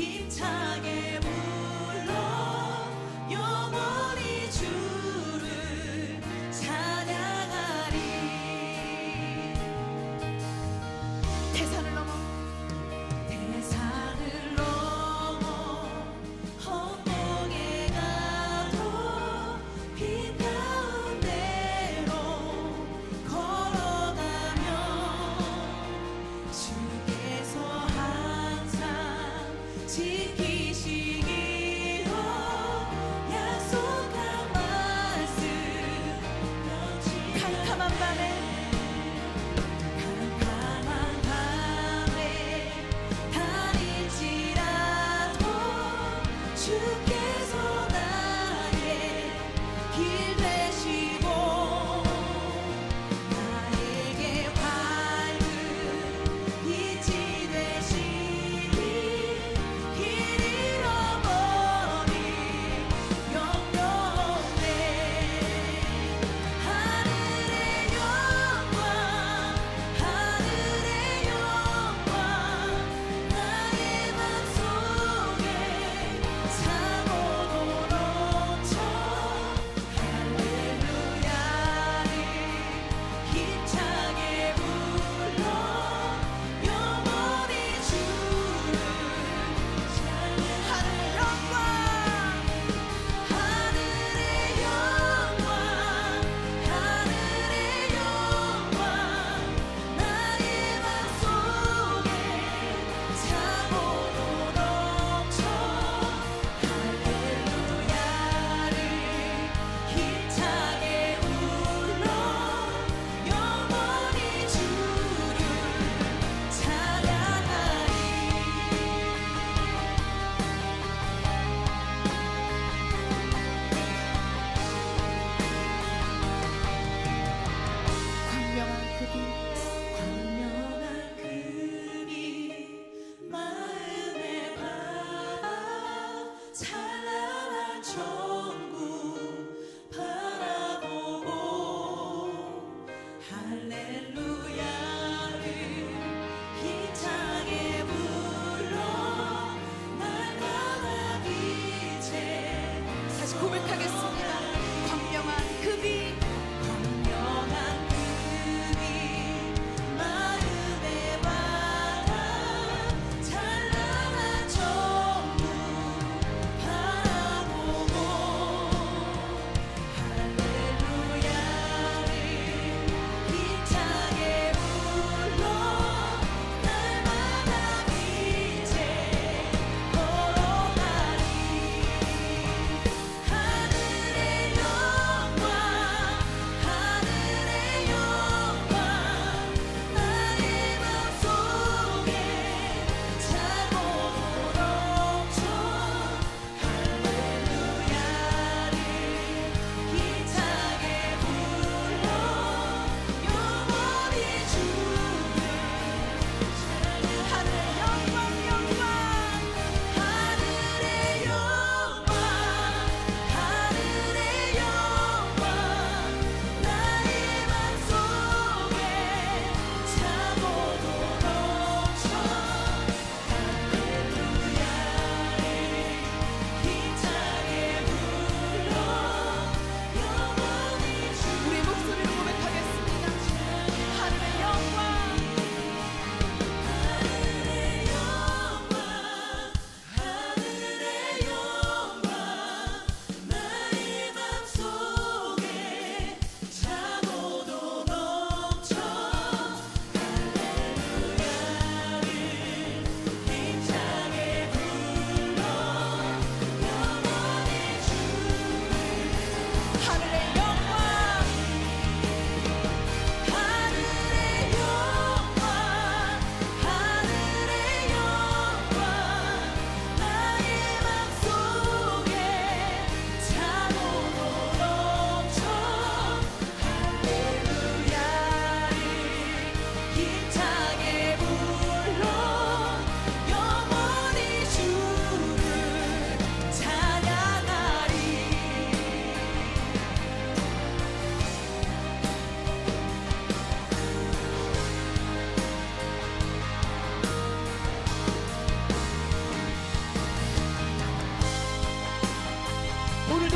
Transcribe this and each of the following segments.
힘차게 불러 영원히 주를 찬양하리. 대산을 넘어 험곡에 가도 빛 가운데로 걸어가며 주께서 항상 지키시리.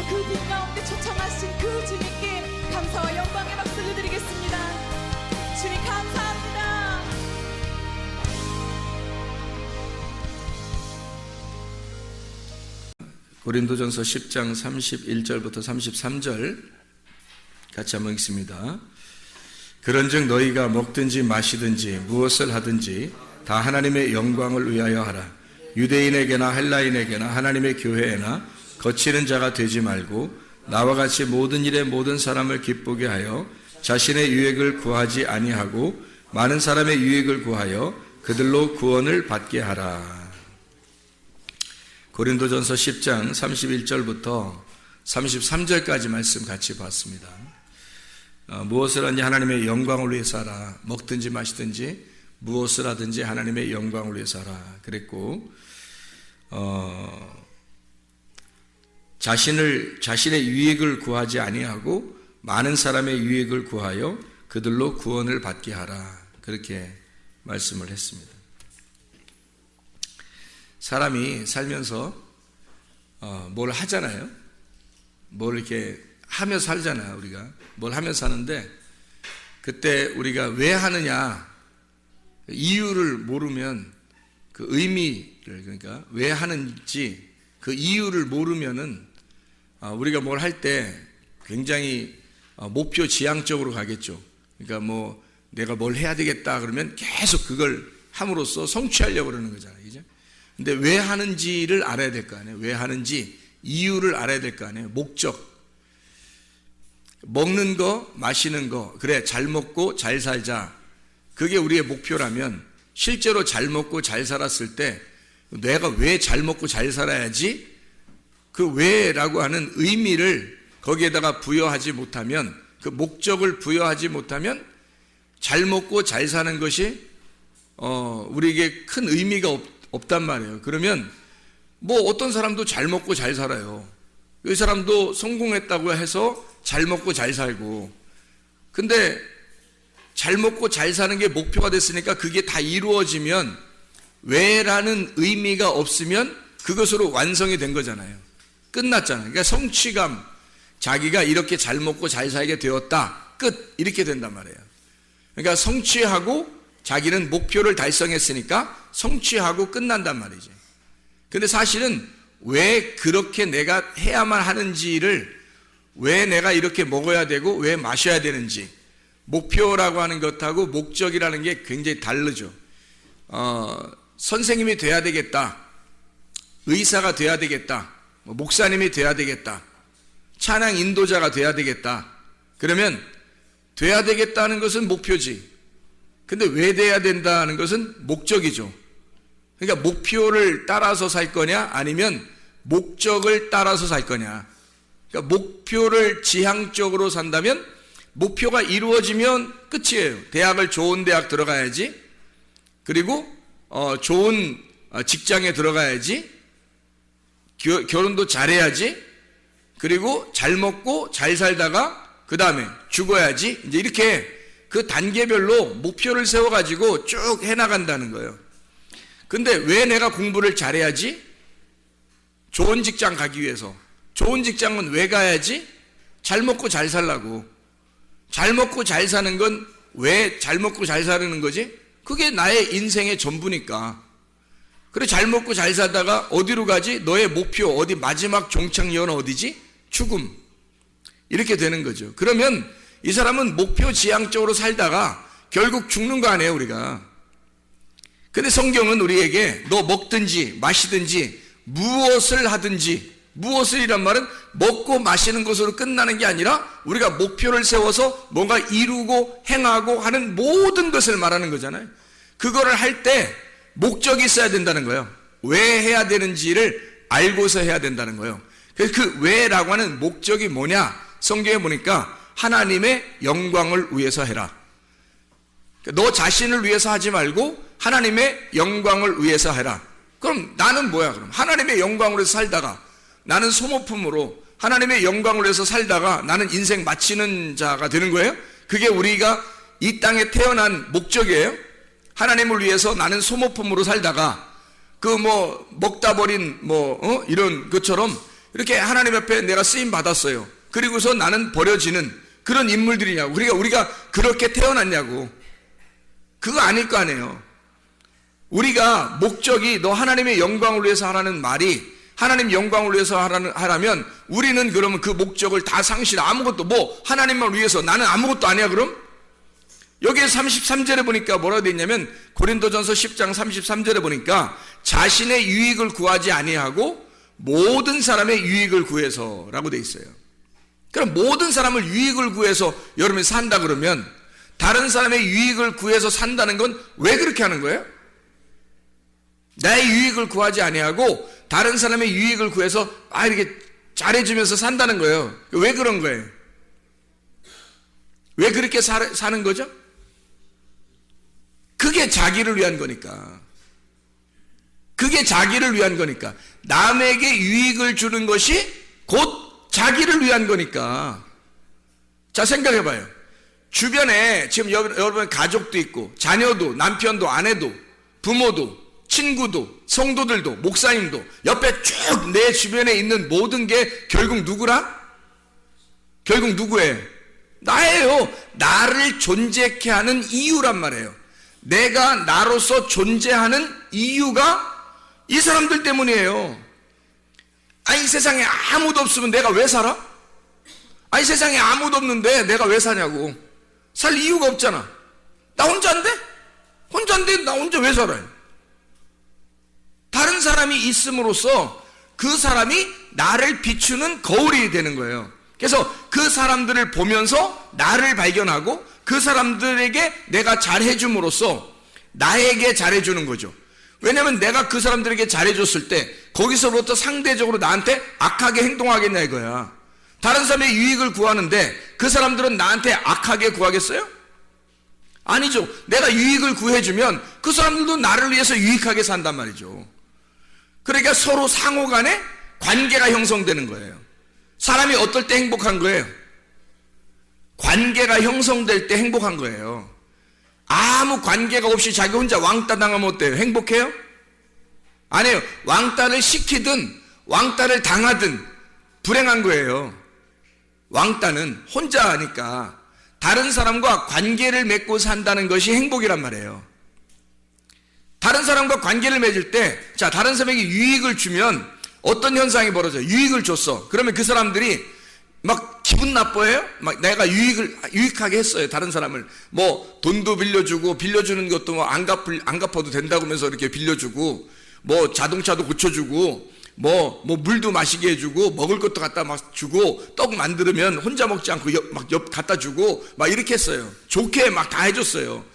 그 빛 가운데 초청하신 그 주님께 감사와 영광의 박수를 드리겠습니다. 주님 감사합니다. 고린도전서 10장 31절부터 33절 같이 한번 읽습니다. 그런즉 너희가 먹든지 마시든지 무엇을 하든지 다 하나님의 영광을 위하여 하라. 유대인에게나 헬라인에게나 하나님의 교회에나 거치는 자가 되지 말고 나와 같이 모든 일에 모든 사람을 기쁘게 하여 자신의 유익을 구하지 아니하고 많은 사람의 유익을 구하여 그들로 구원을 받게 하라. 고린도전서 10장 31절부터 33절까지 말씀 같이 봤습니다. 무엇을 하든지 하나님의 영광을 위해서 하라. 먹든지 마시든지 무엇을 하든지 하나님의 영광을 위해서 하라 그랬고, 자신의 유익을 구하지 아니하고 많은 사람의 유익을 구하여 그들로 구원을 받게 하라 그렇게 말씀을 했습니다. 사람이 살면서 뭘 하잖아요. 뭘 이렇게 하며 살잖아요. 우리가 뭘 하며 사는데 그때 우리가 왜 하느냐 이유를 모르면 그 의미를, 그러니까 왜 하는지 그 이유를 모르면은 우리가 뭘 할 때 굉장히 목표 지향적으로 가겠죠. 그러니까 뭐 내가 뭘 해야 되겠다 그러면 계속 그걸 함으로써 성취하려고 그러는 거잖아요. 그죠? 근데 왜 하는지를 알아야 될 거 아니에요. 왜 하는지 이유를 알아야 될 거 아니에요. 목적. 먹는 거, 마시는 거, 그래 잘 먹고 잘 살자. 그게 우리의 목표라면 실제로 잘 먹고 잘 살았을 때 내가 왜 잘 먹고 잘 살아야지? 그 왜라고 하는 의미를 거기에다가 부여하지 못하면, 그 목적을 부여하지 못하면 잘 먹고 잘 사는 것이 우리에게 큰 의미가 없단 말이에요. 그러면 뭐 어떤 사람도 잘 먹고 잘 살아요. 이 사람도 성공했다고 해서 잘 먹고 잘 살고, 근데 잘 먹고 잘 사는 게 목표가 됐으니까 그게 다 이루어지면 왜라는 의미가 없으면 그것으로 완성이 된 거잖아요. 끝났잖아요. 그러니까 성취감, 자기가 이렇게 잘 먹고 잘 살게 되었다, 끝, 이렇게 된단 말이에요. 그러니까 성취하고 자기는 목표를 달성했으니까 성취하고 끝난단 말이지. 근데 사실은 왜 그렇게 내가 해야만 하는지를, 왜 내가 이렇게 먹어야 되고 왜 마셔야 되는지, 목표라고 하는 것하고 목적이라는 게 굉장히 다르죠. 선생님이 돼야 되겠다, 의사가 돼야 되겠다, 목사님이 돼야 되겠다, 찬양 인도자가 돼야 되겠다, 그러면 돼야 되겠다는 것은 목표지. 근데 왜 돼야 된다는 것은 목적이죠. 그러니까 목표를 따라서 살 거냐 아니면 목적을 따라서 살 거냐. 그러니까 목표를 지향적으로 산다면 목표가 이루어지면 끝이에요. 대학을 좋은 대학 들어가야지, 그리고 좋은 직장에 들어가야지, 결혼도 잘해야지, 그리고 잘 먹고 잘 살다가 그 다음에 죽어야지, 이제 이렇게 그 단계별로 목표를 세워가지고 쭉 해나간다는 거예요. 근데 왜 내가 공부를 잘해야지? 좋은 직장 가기 위해서. 좋은 직장은 왜 가야지? 잘 먹고 잘 살라고. 잘 먹고 잘 사는 건 왜 잘 먹고 잘 사는 거지? 그게 나의 인생의 전부니까. 그래, 잘 먹고 잘 살다가 어디로 가지? 너의 목표, 어디 마지막 종착역은 어디지? 죽음. 이렇게 되는 거죠. 그러면 이 사람은 목표 지향적으로 살다가 결국 죽는 거 아니에요, 우리가. 근데 성경은 우리에게 너 먹든지 마시든지 무엇을 하든지, 무엇을이란 말은 먹고 마시는 것으로 끝나는 게 아니라 우리가 목표를 세워서 뭔가 이루고 행하고 하는 모든 것을 말하는 거잖아요. 그거를 할 때 목적이 있어야 된다는 거예요. 왜 해야 되는지를 알고서 해야 된다는 거예요. 그래서 그 왜라고 하는 목적이 뭐냐? 성경에 보니까 하나님의 영광을 위해서 해라. 너 자신을 위해서 하지 말고 하나님의 영광을 위해서 해라. 그럼 나는 뭐야? 그럼 하나님의 영광으로 살다가 나는 소모품으로 하나님의 영광을 위해서 살다가 나는 인생 마치는 자가 되는 거예요? 그게 우리가 이 땅에 태어난 목적이에요? 하나님을 위해서 나는 소모품으로 살다가 그 뭐 먹다 버린 이런 것처럼 이렇게 하나님 앞에 내가 쓰임 받았어요. 그리고서 나는 버려지는 그런 인물들이냐고. 그러니까 우리가 그렇게 태어났냐고. 그거 아닐 거 아니에요. 우리가 목적이 너 하나님의 영광을 위해서 하라는 말이 하나님 영광을 위해서 하라면 우리는 그러면 그 목적을 다 상실, 아무것도 뭐 하나님만 위해서 나는 아무것도 아니야 그럼? 여기에 33절에 보니까 뭐라고 되어 있냐면 고린도전서 10장 33절에 보니까 자신의 유익을 구하지 아니하고 모든 사람의 유익을 구해서라고 되어 있어요. 그럼 모든 사람을 유익을 구해서 여러분이 산다 그러면 다른 사람의 유익을 구해서 산다는 건 왜 그렇게 하는 거예요? 나의 유익을 구하지 아니하고 다른 사람의 유익을 구해서 이렇게 잘해주면서 산다는 거예요. 왜 그런 거예요? 왜 그렇게 사는 거죠? 그게 자기를 위한 거니까. 그게 자기를 위한 거니까. 남에게 유익을 주는 것이 곧 자기를 위한 거니까. 자, 생각해봐요. 주변에 지금 여러분 가족도 있고 자녀도 남편도 아내도 부모도 친구도 성도들도 목사님도 옆에 쭉 내 주변에 있는 모든 게 결국 누구라? 결국 누구예요? 나예요. 나를 존재케 하는 이유란 말이에요. 내가 나로서 존재하는 이유가 이 사람들 때문이에요. 아니 세상에 아무도 없으면 내가 왜 살아? 아니 세상에 아무도 없는데 내가 왜 사냐고. 살 이유가 없잖아. 나 혼자인데? 혼자인데 나 혼자 왜 살아요? 다른 사람이 있음으로써 그 사람이 나를 비추는 거울이 되는 거예요. 그래서 그 사람들을 보면서 나를 발견하고 그 사람들에게 내가 잘해줌으로써 나에게 잘해주는 거죠. 왜냐하면 내가 그 사람들에게 잘해줬을 때 거기서부터 상대적으로 나한테 악하게 행동하겠냐 이거야. 다른 사람의 유익을 구하는데 그 사람들은 나한테 악하게 구하겠어요? 아니죠. 내가 유익을 구해주면 그 사람들도 나를 위해서 유익하게 산단 말이죠. 그러니까 서로 상호 간에 관계가 형성되는 거예요. 사람이 어떨 때 행복한 거예요? 관계가 형성될 때 행복한 거예요. 아무 관계가 없이 자기 혼자 왕따 당하면 어때요? 행복해요? 아니에요. 왕따를 시키든 왕따를 당하든 불행한 거예요. 왕따는 혼자 하니까 다른 사람과 관계를 맺고 산다는 것이 행복이란 말이에요. 다른 사람과 관계를 맺을 때, 자, 다른 사람에게 유익을 주면 어떤 현상이 벌어져요? 유익을 줬어. 그러면 그 사람들이 막 기분 나빠해요? 막 내가 유익하게 했어요. 다른 사람을. 뭐 돈도 빌려주는 것도 뭐 안 갚아도 된다고 하면서 이렇게 빌려주고, 뭐 자동차도 고쳐주고, 뭐 물도 마시게 해주고, 먹을 것도 갖다 막 주고, 떡 만들면 혼자 먹지 않고 옆 갖다 주고, 막 이렇게 했어요. 좋게 막 다 해줬어요.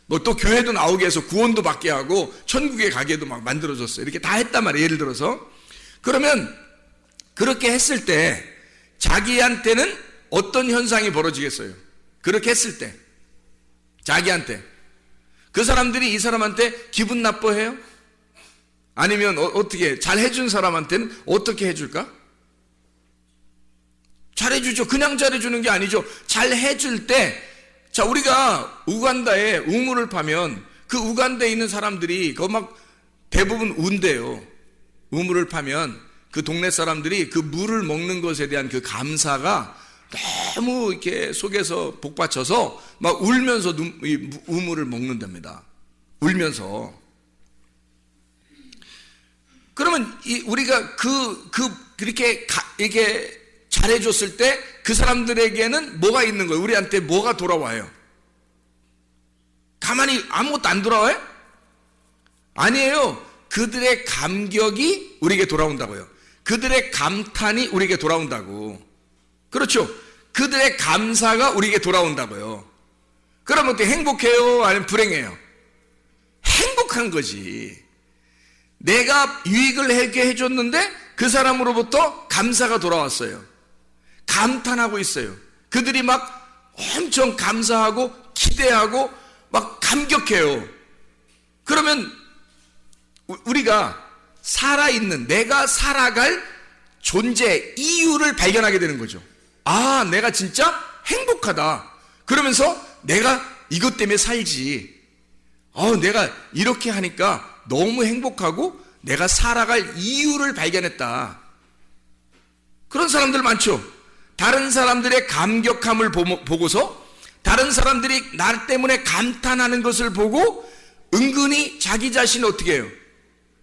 뭐 또 교회도 나오게 해서 구원도 받게 하고 천국에 가게도 막 만들어줬어요. 이렇게 다 했단 말이에요. 예를 들어서. 그러면 그렇게 했을 때 자기한테는 어떤 현상이 벌어지겠어요? 그렇게 했을 때 자기한테 그 사람들이 이 사람한테 기분 나빠해요? 아니면 어떻게 잘 해준 사람한테는 어떻게 해줄까? 잘해주죠. 그냥 잘해주는 게 아니죠. 잘 해줄 때, 자, 우리가 우간다에 우물을 파면 그 우간다에 있는 사람들이 그거 막 대부분 운대요. 우물을 파면 그 동네 사람들이 그 물을 먹는 것에 대한 그 감사가 너무 이렇게 속에서 복받쳐서 막 울면서 이 우물을 먹는답니다. 울면서. 그러면 우리가 그렇게 이렇게 잘해줬을 때 그 사람들에게는 뭐가 있는 거예요? 우리한테 뭐가 돌아와요? 가만히 아무것도 안 돌아와요? 아니에요. 그들의 감격이 우리에게 돌아온다고요. 그들의 감탄이 우리에게 돌아온다고. 그렇죠. 그들의 감사가 우리에게 돌아온다고요. 그러면 어떻게 행복해요? 아니면 불행해요? 행복한 거지. 내가 유익을 하게 해줬는데 그 사람으로부터 감사가 돌아왔어요. 감탄하고 있어요. 그들이 막 엄청 감사하고 기대하고 막 감격해요. 그러면 우리가 살아있는, 내가 살아갈 존재, 이유를 발견하게 되는 거죠. 아, 내가 진짜 행복하다. 그러면서 내가 이것 때문에 살지. 내가 이렇게 하니까 너무 행복하고 내가 살아갈 이유를 발견했다. 그런 사람들 많죠. 다른 사람들의 감격함을 보고서 다른 사람들이 나 때문에 감탄하는 것을 보고 은근히 자기 자신을 어떻게 해요?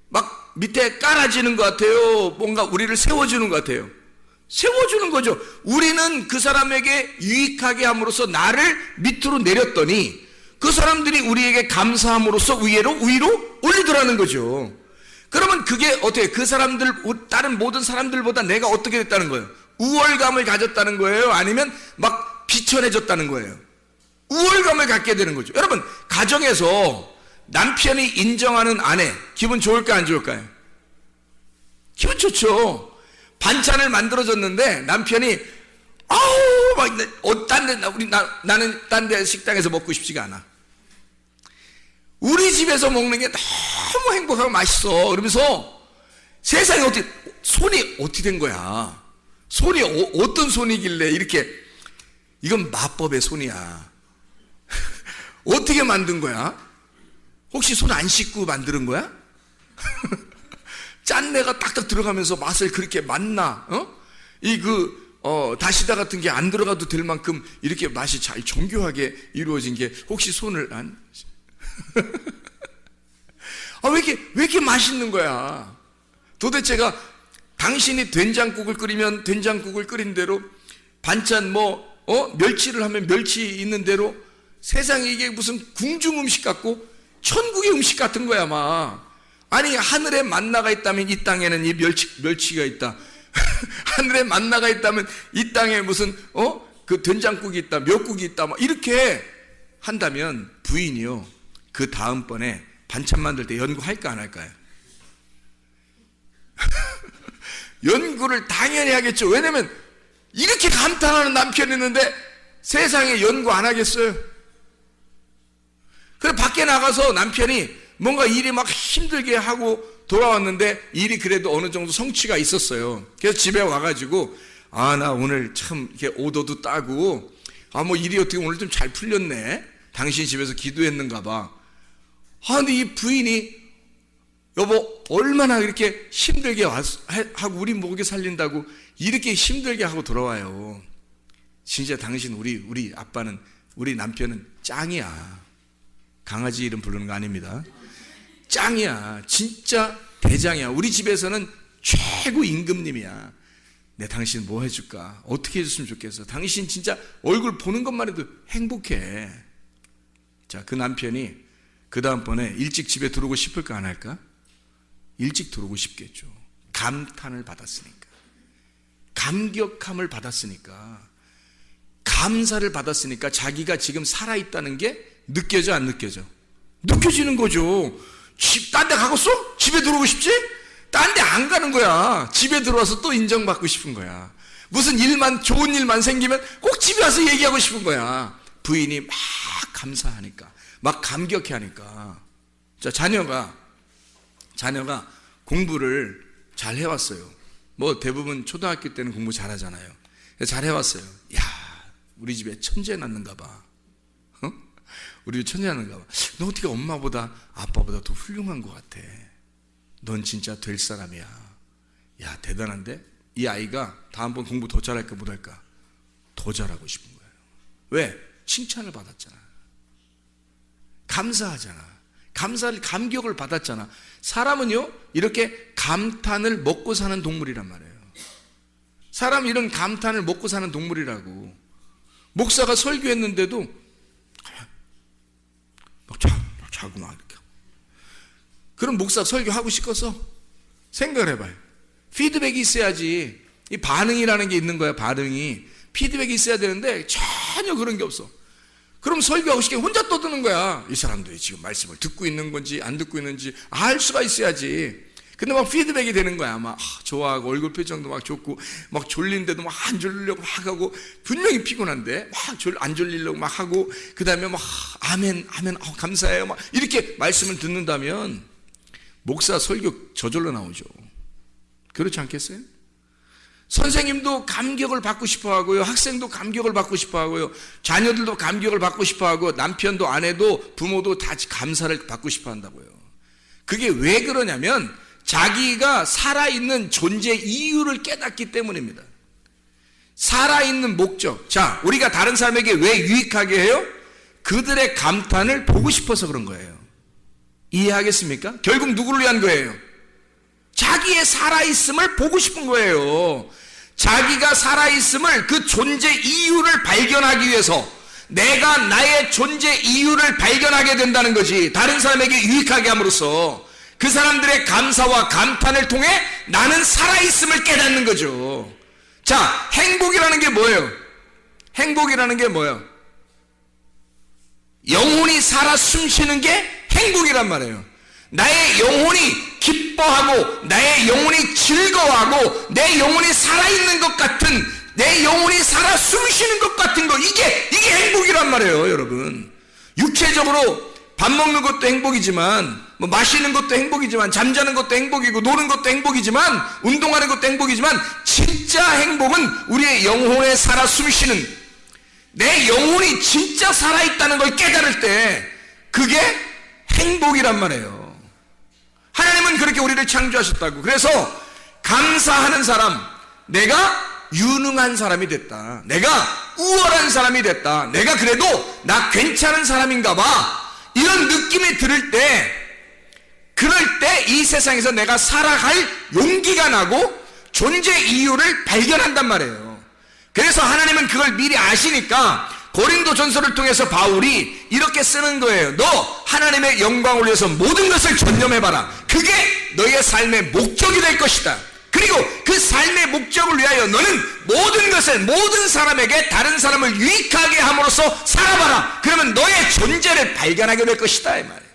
막 밑에 깔아지는 것 같아요. 뭔가 우리를 세워주는 것 같아요. 세워주는 거죠. 우리는 그 사람에게 유익하게 함으로써 나를 밑으로 내렸더니 그 사람들이 우리에게 감사함으로써 위로 올리더라는 거죠. 그러면 그게 어떻게 그 사람들, 다른 모든 사람들보다 내가 어떻게 됐다는 거예요? 우월감을 가졌다는 거예요? 아니면 막 비천해졌다는 거예요? 우월감을 갖게 되는 거죠. 여러분, 가정에서 남편이 인정하는 아내, 기분 좋을까 안 좋을까요? 기분 좋죠. 반찬을 만들어줬는데 남편이 아우 막 나는 딴 데 식당에서 먹고 싶지가 않아. 우리 집에서 먹는 게 너무 행복하고 맛있어. 그러면서 세상에 손이 어떻게 된 거야? 손이 어떤 손이길래 이렇게, 이건 마법의 손이야. 어떻게 만든 거야? 혹시 손 안 씻고 만드는 거야? 짠내가 딱딱 들어가면서 맛을 그렇게 맛나, 다시다 같은 게 안 들어가도 될 만큼 이렇게 맛이 잘 정교하게 이루어진 게 혹시 손을 안? 왜 이렇게 맛있는 거야? 도대체가 당신이 된장국을 끓이면 된장국을 끓인 대로, 반찬 멸치를 하면 멸치 있는 대로, 세상에 이게 무슨 궁중 음식 같고 천국의 음식 같은 거야, 막. 아니, 하늘에 만나가 있다면 이 땅에는 이 멸치가 있다. 하늘에 만나가 있다면 이 땅에 무슨 그 된장국이 있다, 멸국이 있다, 막 이렇게 한다면 부인이요, 그 다음번에 반찬 만들 때 연구할까 안 할까요? 연구를 당연히 하겠죠. 왜냐면 이렇게 감탄하는 남편이 있는데 세상에 연구 안 하겠어요? 그래, 밖에 나가서 남편이 뭔가 일이 막 힘들게 하고 돌아왔는데 일이 그래도 어느 정도 성취가 있었어요. 그래서 집에 와가지고 나 오늘 참 이렇게 오더도 따고 일이 어떻게 오늘 좀 잘 풀렸네. 당신 집에서 기도했는가 봐. 근데 이 부인이 여보 얼마나 이렇게 힘들게 하고 우리 먹여 살린다고 이렇게 힘들게 하고 돌아와요. 진짜 당신 우리 아빠는, 우리 남편은 짱이야. 강아지 이름 부르는 거 아닙니다. 짱이야. 진짜 대장이야. 우리 집에서는 최고 임금님이야. 내 당신 뭐 해줄까? 어떻게 해줬으면 좋겠어? 당신 진짜 얼굴 보는 것만 해도 행복해. 자, 그 남편이 그 다음번에 일찍 집에 들어오고 싶을까 안 할까? 일찍 들어오고 싶겠죠. 감탄을 받았으니까, 감격함을 받았으니까, 감사를 받았으니까 자기가 지금 살아있다는 게 느껴져 안 느껴져? 느껴지는 거죠. 딴 데 가겠어? 집에 들어오고 싶지? 딴 데 안 가는 거야. 집에 들어와서 또 인정받고 싶은 거야. 무슨 좋은 일만 생기면 꼭 집에 와서 얘기하고 싶은 거야. 부인이 막 감사하니까, 막 감격해 하니까. 자, 자녀가 공부를 잘 해왔어요. 대부분 초등학교 때는 공부 잘 하잖아요. 잘 해왔어요. 우리 집에 천재 낳는가 봐. 우리 천재 낳는가 봐. 너 어떻게 엄마보다 아빠보다 더 훌륭한 것 같아. 넌 진짜 될 사람이야. 야, 대단한데? 이 아이가 다음번 공부 더 잘할까 못할까? 더 잘하고 싶은 거예요. 왜? 칭찬을 받았잖아. 감사하잖아. 감격을 받았잖아. 사람은요, 이렇게 감탄을 먹고 사는 동물이란 말이에요. 사람 이런 감탄을 먹고 사는 동물이라고. 목사가 설교했는데도 자고 막 이렇게. 그럼 목사 설교하고 싶겠어? 생각을 해봐요. 피드백이 있어야지. 이 반응이라는 게 있는 거야. 반응이. 피드백이 있어야 되는데 전혀 그런 게 없어. 그럼 설교하고 싶게 혼자 떠드는 거야. 이 사람들이 지금 말씀을 듣고 있는 건지 안 듣고 있는지 알 수가 있어야지. 근데 막 피드백이 되는 거야. 막 좋아하고 얼굴 표정도 막 좋고 막 졸린데도 막 안 졸리려고 막 하고, 분명히 피곤한데 막 안 졸리려고 막 하고, 그 다음에 막 아멘 감사해요 막 이렇게 말씀을 듣는다면 목사 설교 저절로 나오죠. 그렇지 않겠어요? 선생님도 감격을 받고 싶어 하고요. 학생도 감격을 받고 싶어 하고요. 자녀들도 감격을 받고 싶어 하고, 남편도 아내도 부모도 다 감사를 받고 싶어 한다고요. 그게 왜 그러냐면 자기가 살아있는 존재 이유를 깨닫기 때문입니다. 살아있는 목적. 자, 우리가 다른 사람에게 왜 유익하게 해요? 그들의 감탄을 보고 싶어서 그런 거예요. 이해하겠습니까? 결국 누구를 위한 거예요? 자기의 살아있음을 보고 싶은 거예요. 자기가 살아있음을, 그 존재 이유를 발견하기 위해서 내가 나의 존재 이유를 발견하게 된다는 거지. 다른 사람에게 유익하게 함으로써 그 사람들의 감사와 감탄을 통해 나는 살아있음을 깨닫는 거죠. 자, 행복이라는 게 뭐예요? 행복이라는 게 뭐예요? 영혼이 살아 숨쉬는 게 행복이란 말이에요. 나의 영혼이 기뻐하고 나의 영혼이 즐거워하고 내 영혼이 살아있는 것 같은, 내 영혼이 살아 숨쉬는 것 같은 거, 이게 행복이란 말이에요. 여러분, 육체적으로 밥 먹는 것도 행복이지만, 뭐 마시는 것도 행복이지만, 잠자는 것도 행복이고, 노는 것도 행복이지만, 운동하는 것도 행복이지만, 진짜 행복은 우리의 영혼에 살아 숨쉬는, 내 영혼이 진짜 살아있다는 걸 깨달을 때 그게 행복이란 말이에요. 하나님은 그렇게 우리를 창조하셨다고. 그래서 감사하는 사람, 내가 유능한 사람이 됐다, 내가 우월한 사람이 됐다, 내가 그래도 나 괜찮은 사람인가 봐, 이런 느낌이 들을 때, 그럴 때 이 세상에서 내가 살아갈 용기가 나고 존재 이유를 발견한단 말이에요. 그래서 하나님은 그걸 미리 아시니까 고린도 전서를 통해서 바울이 이렇게 쓰는 거예요. 너 하나님의 영광을 위해서 모든 것을 전념해봐라. 그게 너의 삶의 목적이 될 것이다. 그리고 그 삶의 목적을 위하여 너는 모든 것을, 모든 사람에게 다른 사람을 유익하게 함으로써 살아봐라. 그러면 너의 존재를 발견하게 될 것이다, 이 말이에요.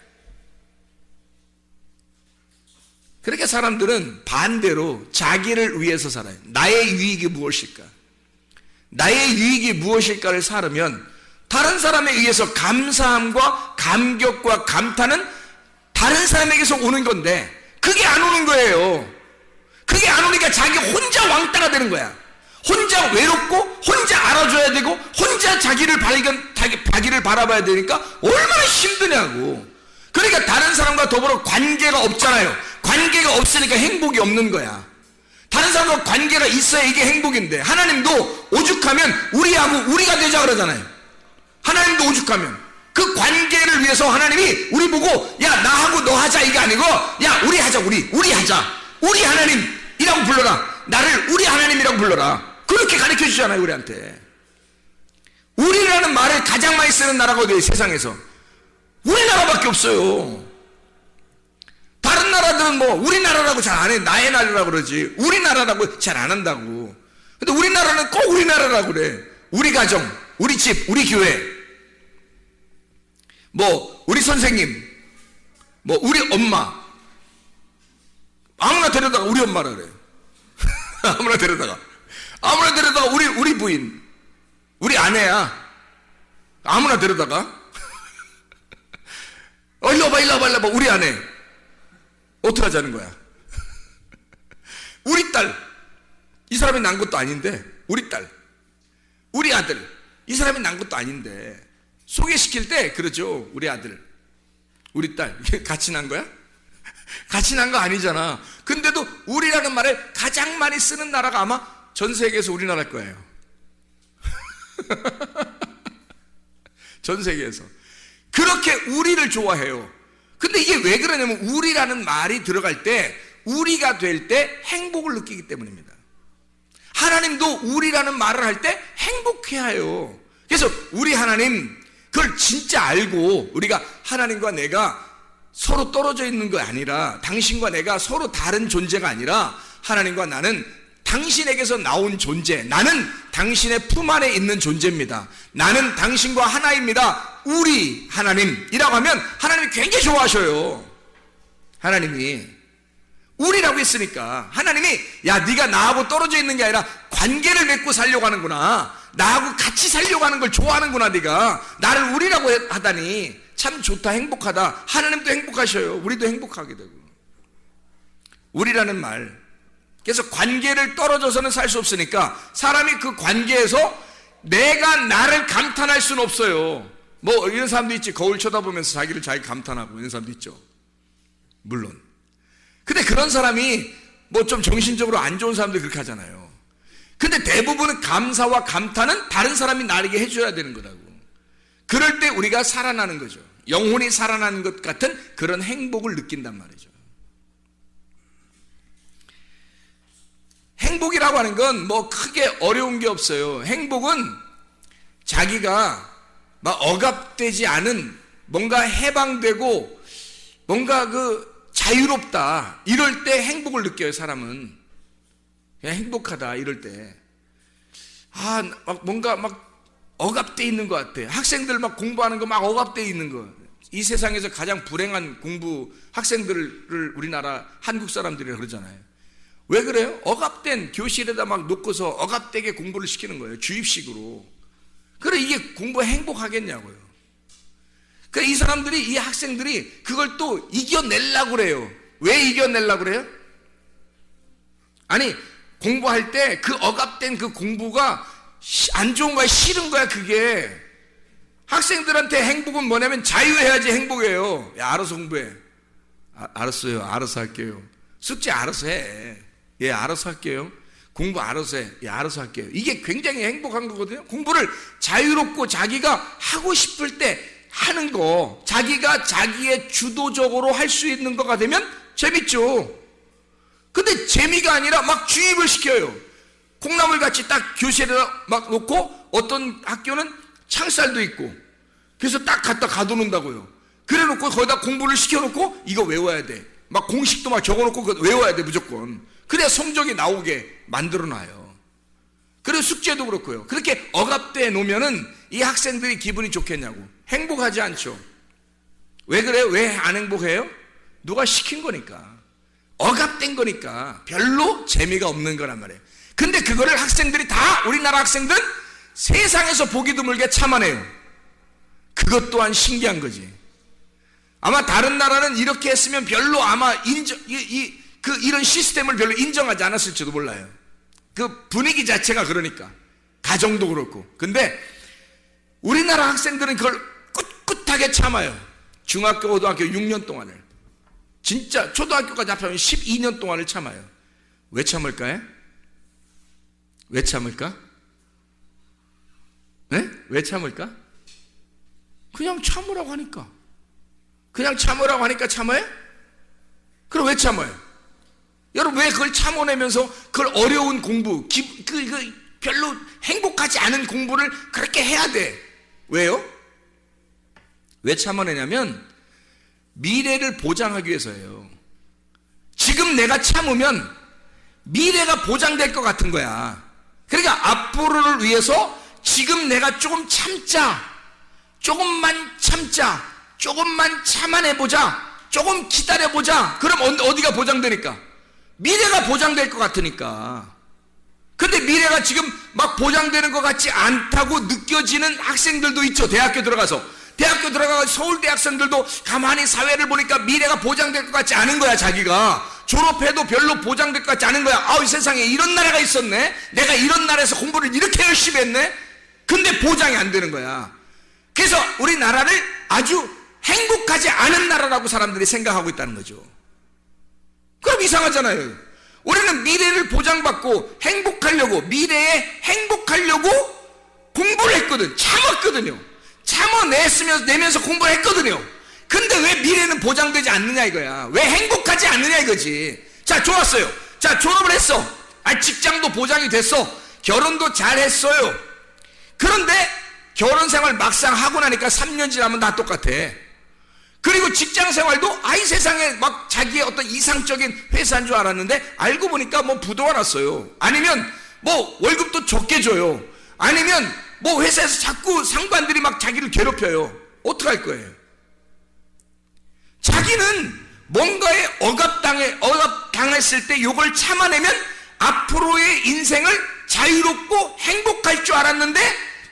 그렇게 사람들은 반대로 자기를 위해서 살아요. 나의 유익이 무엇일까? 나의 유익이 무엇일까를 살으면 다른 사람에 의해서 감사함과 감격과 감탄은 다른 사람에게서 오는 건데 그게 안 오는 거예요. 그게 안 오니까 자기 혼자 왕따가 되는 거야. 혼자 외롭고 혼자 알아줘야 되고 혼자 자기를 바라봐야 되니까 얼마나 힘드냐고. 그러니까 다른 사람과 더불어 관계가 없잖아요. 관계가 없으니까 행복이 없는 거야. 다른 사람과 관계가 있어야 이게 행복인데, 하나님도 오죽하면 우리하고 우리가 되자 그러잖아요. 하나님도 오죽하면 그 관계를 위해서 하나님이 우리 보고 야 나하고 너 하자 이게 아니고 야 우리 하자, 우리 하자, 우리 하나님이라고 불러라, 나를 우리 하나님이라고 불러라, 그렇게 가르쳐 주잖아요. 우리한테 우리라는 말을 가장 많이 쓰는 나라가 어디예요? 세상에서 우리나라밖에 없어요. 다른 나라들은 뭐 우리나라라고 잘 안 해. 나의 나라라고 그러지 우리나라라고 잘 안 한다고. 근데 우리나라는 꼭 우리나라라고 그래. 우리 가정, 우리 집, 우리 교회, 뭐 우리 선생님, 뭐 우리 엄마, 아무나 데려다가 우리 엄마라 그래. 아무나 데려다가 우리 부인, 우리 아내야, 아무나 데려다가 일로 와봐 우리 아내. 어떻게 하자는 거야? 우리 딸, 이 사람이 난 것도 아닌데, 우리 딸, 우리 아들, 이 사람이 난 것도 아닌데, 소개시킬 때 그러죠. 우리 아들, 우리 딸, 같이 난 거야? 같이 난 거 아니잖아. 근데도 우리라는 말을 가장 많이 쓰는 나라가 아마 전 세계에서 우리나라일 거예요. 전 세계에서. 그렇게 우리를 좋아해요. 근데 이게 왜 그러냐면 우리라는 말이 들어갈 때, 우리가 될 때 행복을 느끼기 때문입니다. 하나님도 우리라는 말을 할 때 행복해해요. 그래서 우리 하나님, 그걸 진짜 알고 우리가 하나님과 내가 서로 떨어져 있는 거 아니라, 당신과 내가 서로 다른 존재가 아니라 하나님과 나는 당신에게서 나온 존재, 나는 당신의 품 안에 있는 존재입니다. 나는 당신과 하나입니다. 우리 하나님이라고 하면 하나님이 굉장히 좋아하셔요. 하나님이 우리라고 했으니까 하나님이 야 네가 나하고 떨어져 있는 게 아니라 관계를 맺고 살려고 하는구나, 나하고 같이 살려고 하는 걸 좋아하는구나, 네가 나를 우리라고 하다니 참 좋다, 행복하다. 하나님도 행복하셔요. 우리도 행복하게 되고. 우리라는 말, 그래서 관계를 떨어져서는 살 수 없으니까 사람이 그 관계에서 내가 나를 감탄할 수는 없어요. 뭐 이런 사람도 있지. 거울 쳐다보면서 자기를 잘 감탄하고 이런 사람도 있죠. 물론. 근데 그런 사람이 뭐 좀 정신적으로 안 좋은 사람들 그렇게 하잖아요. 근데 대부분은 감사와 감탄은 다른 사람이 나에게 해줘야 되는 거라고. 그럴 때 우리가 살아나는 거죠. 영혼이 살아나는 것 같은 그런 행복을 느낀단 말이죠. 행복이라고 하는 건 뭐 크게 어려운 게 없어요. 행복은 자기가 막 억압되지 않은, 뭔가 해방되고 뭔가 자유롭다, 이럴 때 행복을 느껴요. 사람은 그냥 행복하다 이럴 때, 막 뭔가 막 억압돼 있는 것 같아. 학생들 막 공부하는 거 막 억압돼 있는 거. 이 세상에서 가장 불행한 공부 학생들을 우리나라 한국 사람들이라 그러잖아요. 왜 그래요? 억압된 교실에다 막 놓고서 억압되게 공부를 시키는 거예요. 주입식으로. 그래, 이게 공부에 행복하겠냐고요. 그래, 이 사람들이, 이 학생들이 그걸 또 이겨내려고 그래요. 왜 이겨내려고 그래요? 아니, 공부할 때 그 억압된 그 공부가 안 좋은 거야, 싫은 거야, 그게. 학생들한테 행복은 뭐냐면 자유해야지 행복이에요. 야, 알아서 공부해. 알았어요. 알아서 할게요. 숙제 알아서 해. 예, 알아서 할게요. 공부 알아서 해. 예, 알아서 할게요. 이게 굉장히 행복한 거거든요. 공부를 자유롭고 자기가 하고 싶을 때 하는 거, 자기가 자기의 주도적으로 할 수 있는 거가 되면 재밌죠. 근데 재미가 아니라 막 주입을 시켜요. 콩나물 같이 딱 교실에다 막 놓고, 어떤 학교는 창살도 있고, 그래서 딱 갖다 가둬놓는다고요. 그래 놓고 거기다 공부를 시켜놓고 이거 외워야 돼. 막 공식도 막 적어놓고 그거 외워야 돼, 무조건. 그래야 성적이 나오게 만들어놔요. 그리고 숙제도 그렇고요. 그렇게 억압돼 놓으면은 이 학생들이 기분이 좋겠냐고. 행복하지 않죠. 왜 그래요? 왜 안 행복해요? 누가 시킨 거니까. 억압된 거니까. 별로 재미가 없는 거란 말이에요. 근데 그거를 학생들이 다, 우리나라 학생들은 세상에서 보기 드물게 참아내요. 그것 또한 신기한 거지. 아마 다른 나라는 이렇게 했으면 별로 아마 이런 시스템을 별로 인정하지 않았을지도 몰라요. 그 분위기 자체가 그러니까. 가정도 그렇고. 근데 우리나라 학생들은 그걸 꿋꿋하게 참아요. 중학교, 고등학교 6년 동안을. 진짜 초등학교까지 합하면 12년 동안을 참아요. 왜 참을까요? 왜 참을까? 네? 왜 참을까? 그냥 참으라고 하니까. 그냥 참으라고 하니까 참아요? 그럼 왜 참아요? 여러분, 왜 그걸 참아내면서 그걸 어려운 공부, 별로 행복하지 않은 공부를 그렇게 해야 돼? 왜요? 왜 참아내냐면 미래를 보장하기 위해서예요. 지금 내가 참으면 미래가 보장될 것 같은 거야. 그러니까 앞으로를 위해서 지금 내가 조금 참자, 조금만 참자, 조금만 참아내보자, 조금 기다려보자. 그럼 어디가 보장되니까? 미래가 보장될 것 같으니까. 근데 미래가 지금 막 보장되는 것 같지 않다고 느껴지는 학생들도 있죠. 대학교 들어가서 서울대 학생들도 가만히 사회를 보니까 미래가 보장될 것 같지 않은 거야. 자기가 졸업해도 별로 보장될 것 같지 않은 거야. 이 세상에 이런 나라가 있었네. 내가 이런 나라에서 공부를 이렇게 열심히 했네. 근데 보장이 안 되는 거야. 그래서 우리나라를 아주 행복하지 않은 나라라고 사람들이 생각하고 있다는 거죠. 그럼 이상하잖아요. 우리는 미래를 보장받고 행복하려고, 미래에 행복하려고 공부를 했거든. 참았거든요. 내면서 공부를 했거든요. 근데 왜 미래는 보장되지 않느냐 이거야. 왜 행복하지 않느냐 이거지. 자, 좋았어요. 자, 졸업을 했어. 직장도 보장이 됐어. 결혼도 잘 했어요. 그런데 결혼 생활 막상 하고 나니까 3년 지나면 다 똑같아. 그리고 직장 생활도 세상에 막 자기의 어떤 이상적인 회사인 줄 알았는데 알고 보니까 뭐 부도가 났어요. 아니면 뭐 월급도 적게 줘요. 아니면 뭐 회사에서 자꾸 상관들이 막 자기를 괴롭혀요. 어떡할 거예요? 자기는 뭔가에 억압당했을 때 이걸 참아내면 앞으로의 인생을 자유롭고 행복할 줄 알았는데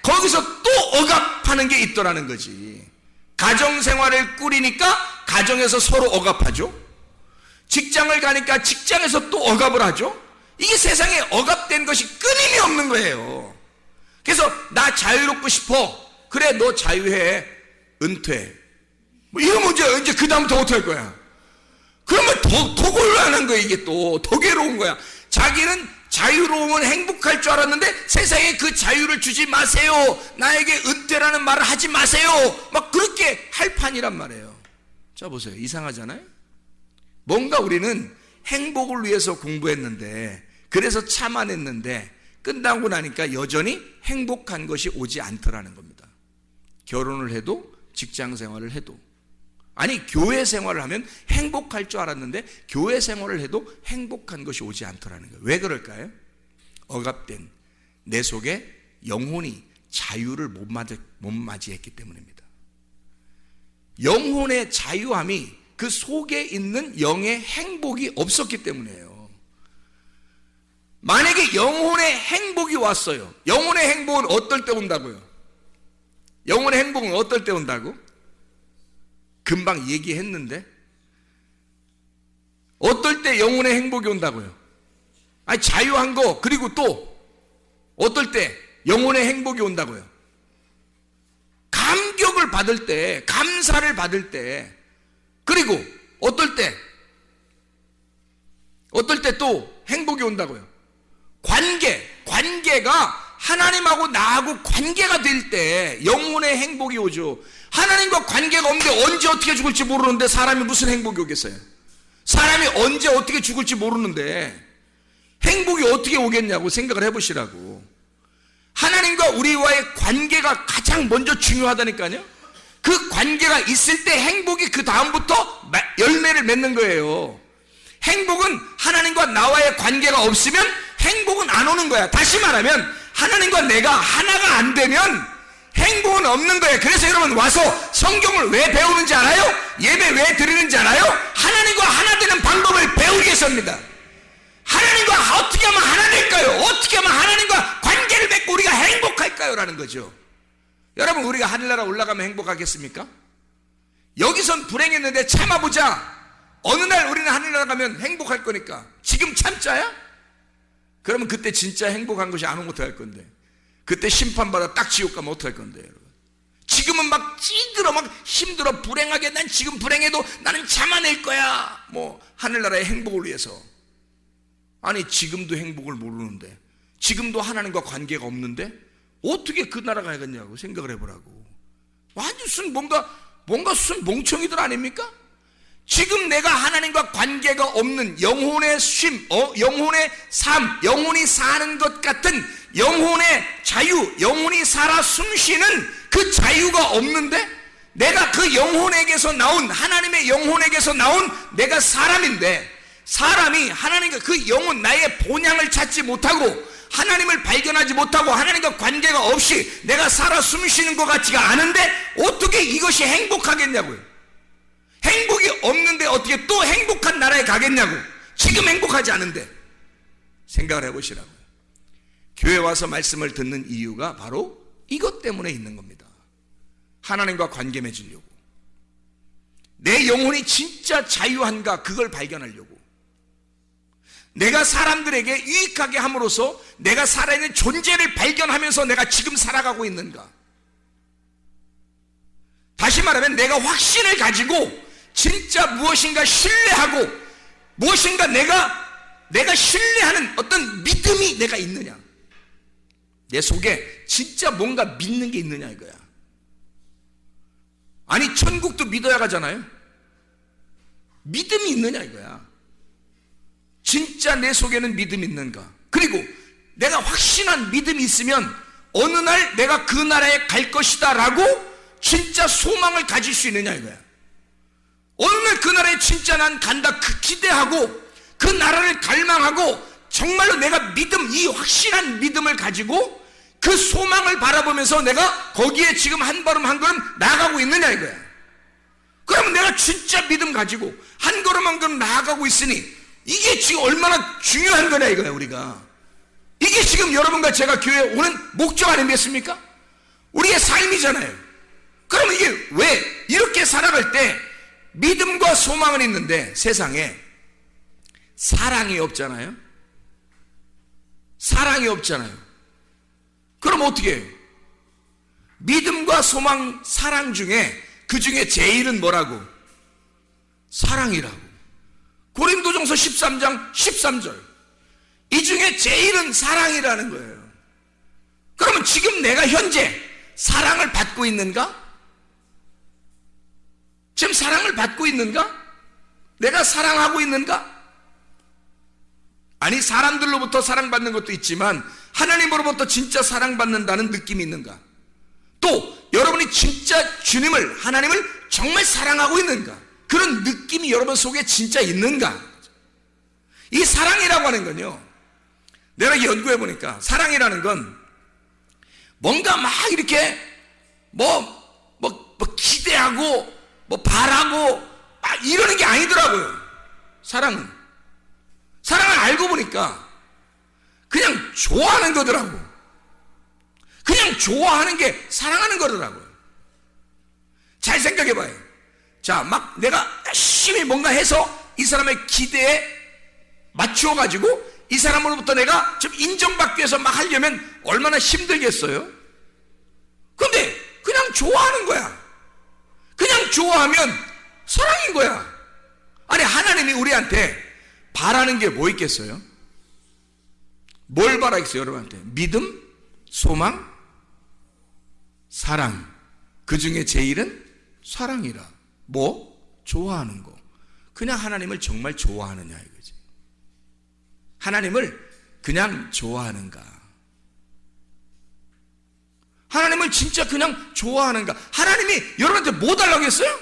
거기서 또 억압하는 게 있더라는 거지. 가정생활을 꾸리니까 가정에서 서로 억압하죠. 직장을 가니까 직장에서 또 억압을 하죠. 이게 세상에 억압된 것이 끊임이 없는 거예요. 그래서 나 자유롭고 싶어. 그래, 너 자유해. 은퇴. 뭐 이러면 이제 그 다음부터 어떡할 거야? 그러면 더 곤란한 거야. 이게 또 더 괴로운 거야. 자기는 자유로우면 행복할 줄 알았는데 세상에 그 자유를 주지 마세요. 나에게 은퇴라는 말을 하지 마세요. 막 그렇게 할 판이란 말이에요. 자, 보세요. 이상하잖아요? 뭔가 우리는 행복을 위해서 공부했는데, 그래서 참아냈는데, 끝나고 나니까 여전히 행복한 것이 오지 않더라는 겁니다. 결혼을 해도, 직장 생활을 해도, 아니 교회 생활을 하면 행복할 줄 알았는데 교회 생활을 해도 행복한 것이 오지 않더라는 거예요. 왜 그럴까요? 억압된 내 속에 영혼이 자유를 못 맞이했기 때문입니다. 영혼의 자유함이 그 속에 있는 영의 행복이 없었기 때문이에요. 만약에 영혼의 행복이 왔어요. 영혼의 행복은 어떨 때 온다고요? 영혼의 행복은 어떨 때 온다고? 금방 얘기했는데 어떨 때 영혼의 행복이 온다고요? 아니 자유한 거, 그리고 또 어떨 때 영혼의 행복이 온다고요? 감격을 받을 때, 감사를 받을 때, 그리고 어떨 때 또 행복이 온다고요? 관계가 하나님하고 나하고 관계가 될 때 영혼의 행복이 오죠. 하나님과 관계가 없는데 언제 어떻게 죽을지 모르는데 사람이 무슨 행복이 오겠어요? 사람이 언제 어떻게 죽을지 모르는데 행복이 어떻게 오겠냐고 생각을 해보시라고. 하나님과 우리와의 관계가 가장 먼저 중요하다니까요. 그 관계가 있을 때 행복이 그 다음부터 열매를 맺는 거예요. 행복은 하나님과 나와의 관계가 없으면 행복은 안 오는 거야. 다시 말하면 하나님과 내가 하나가 안 되면 행복은 없는 거예요. 그래서 여러분 와서 성경을 왜 배우는지 알아요? 예배 왜 드리는지 알아요? 하나님과 하나 되는 방법을 배우기 위해서입니다. 하나님과 어떻게 하면 하나 될까요? 어떻게 하면 하나님과 관계를 맺고 우리가 행복할까요? 라는 거죠. 여러분, 우리가 하늘나라 올라가면 행복하겠습니까? 여기선 불행했는데 참아보자. 어느 날 우리는 하늘나라 가면 행복할 거니까 지금 참자야? 그러면 그때 진짜 행복한 것이 아무것도 할 건데, 그때 심판받아 딱 지옥 가면 어떡할 건데, 여러분. 지금은 막 찌들어, 막 힘들어, 불행하게, 난 지금 불행해도 나는 참아낼 거야. 뭐 하늘나라의 행복을 위해서. 아니 지금도 행복을 모르는데, 지금도 하나님과 관계가 없는데 어떻게 그 나라 가겠냐고 생각을 해보라고. 완전 뭔가 무슨 멍청이들 아닙니까? 지금 내가 하나님과 관계가 없는 영혼의 쉼, 영혼의 삶, 영혼이 사는 것 같은 영혼의 자유, 영혼이 살아 숨쉬는 그 자유가 없는데, 내가 그 영혼에게서 나온, 하나님의 영혼에게서 나온 내가 사람인데, 사람이 하나님과 그 영혼, 나의 본향을 찾지 못하고 하나님을 발견하지 못하고 하나님과 관계가 없이 내가 살아 숨쉬는 것 같지가 않은데 어떻게 이것이 행복하겠냐고요. 행복이 없는데 어떻게 또 행복한 나라에 가겠냐고. 지금 행복하지 않은데. 생각을 해보시라고요. 교회 와서 말씀을 듣는 이유가 바로 이것 때문에 있는 겁니다. 하나님과 관계 맺으려고. 내 영혼이 진짜 자유한가 그걸 발견하려고. 내가 사람들에게 유익하게 함으로써 내가 살아있는 존재를 발견하면서 내가 지금 살아가고 있는가. 다시 말하면 내가 확신을 가지고 진짜 무엇인가 신뢰하고, 무엇인가 내가 신뢰하는 어떤 믿음이 내가 있느냐, 내 속에 진짜 뭔가 믿는 게 있느냐 이거야. 아니 천국도 믿어야 가잖아요. 믿음이 있느냐 이거야. 진짜 내 속에는 믿음이 있는가. 그리고 내가 확신한 믿음이 있으면 어느 날 내가 그 나라에 갈 것이다 라고 진짜 소망을 가질 수 있느냐 이거야. 어느 날 그 나라에 진짜 난 간다 그 기대하고 그 나라를 갈망하고 정말로 내가 믿음, 이 확실한 믿음을 가지고 그 소망을 바라보면서 내가 거기에 지금 한 걸음 한 걸음 나아가고 있느냐 이거야. 그러면 내가 진짜 믿음 가지고 한 걸음 한 걸음 나아가고 있으니 이게 지금 얼마나 중요한 거냐 이거야. 우리가 이게 지금 여러분과 제가 교회에 오는 목적 아니겠습니까? 우리의 삶이잖아요. 그러면 이게 왜 이렇게 살아갈 때 믿음과 소망은 있는데 세상에 사랑이 없잖아요. 사랑이 없잖아요. 그럼 어떻게 해요? 믿음과 소망, 사랑 중에 그 중에 제일은 뭐라고? 사랑이라고. 고린도전서 13장 13절. 이 중에 제일은 사랑이라는 거예요. 그러면 지금 내가 현재 사랑을 받고 있는가? 지금 사랑을 받고 있는가? 내가 사랑하고 있는가? 아니, 사람들로부터 사랑받는 것도 있지만 하나님으로부터 진짜 사랑받는다는 느낌이 있는가? 또 여러분이 진짜 주님을, 하나님을 정말 사랑하고 있는가? 그런 느낌이 여러분 속에 진짜 있는가? 이 사랑이라고 하는 건요, 내가 연구해 보니까 사랑이라는 건 뭔가 막 이렇게 기대하고 바라고 막 이러는 게 아니더라고요. 사랑을 알고 보니까 그냥 좋아하는 거더라고. 그냥 좋아하는 게 사랑하는 거더라고요. 잘 생각해 봐요. 자, 막 내가 열심히 뭔가 해서 이 사람의 기대에 맞추어 가지고 이 사람으로부터 내가 좀 인정받기 위해서 막 하려면 얼마나 힘들겠어요? 근데 그냥 좋아하는 거야. 그냥 좋아하면 사랑인 거야. 아니, 하나님이 우리한테 바라는 게 뭐 있겠어요? 뭘 바라겠어요, 여러분한테? 믿음, 소망, 사랑. 그 중에 제일은 사랑이라. 뭐? 좋아하는 거. 그냥 하나님을 정말 좋아하느냐 이거지. 하나님을 그냥 좋아하는가? 하나님을 진짜 그냥 좋아하는가? 하나님이 여러분한테 뭐 달라고 했어요?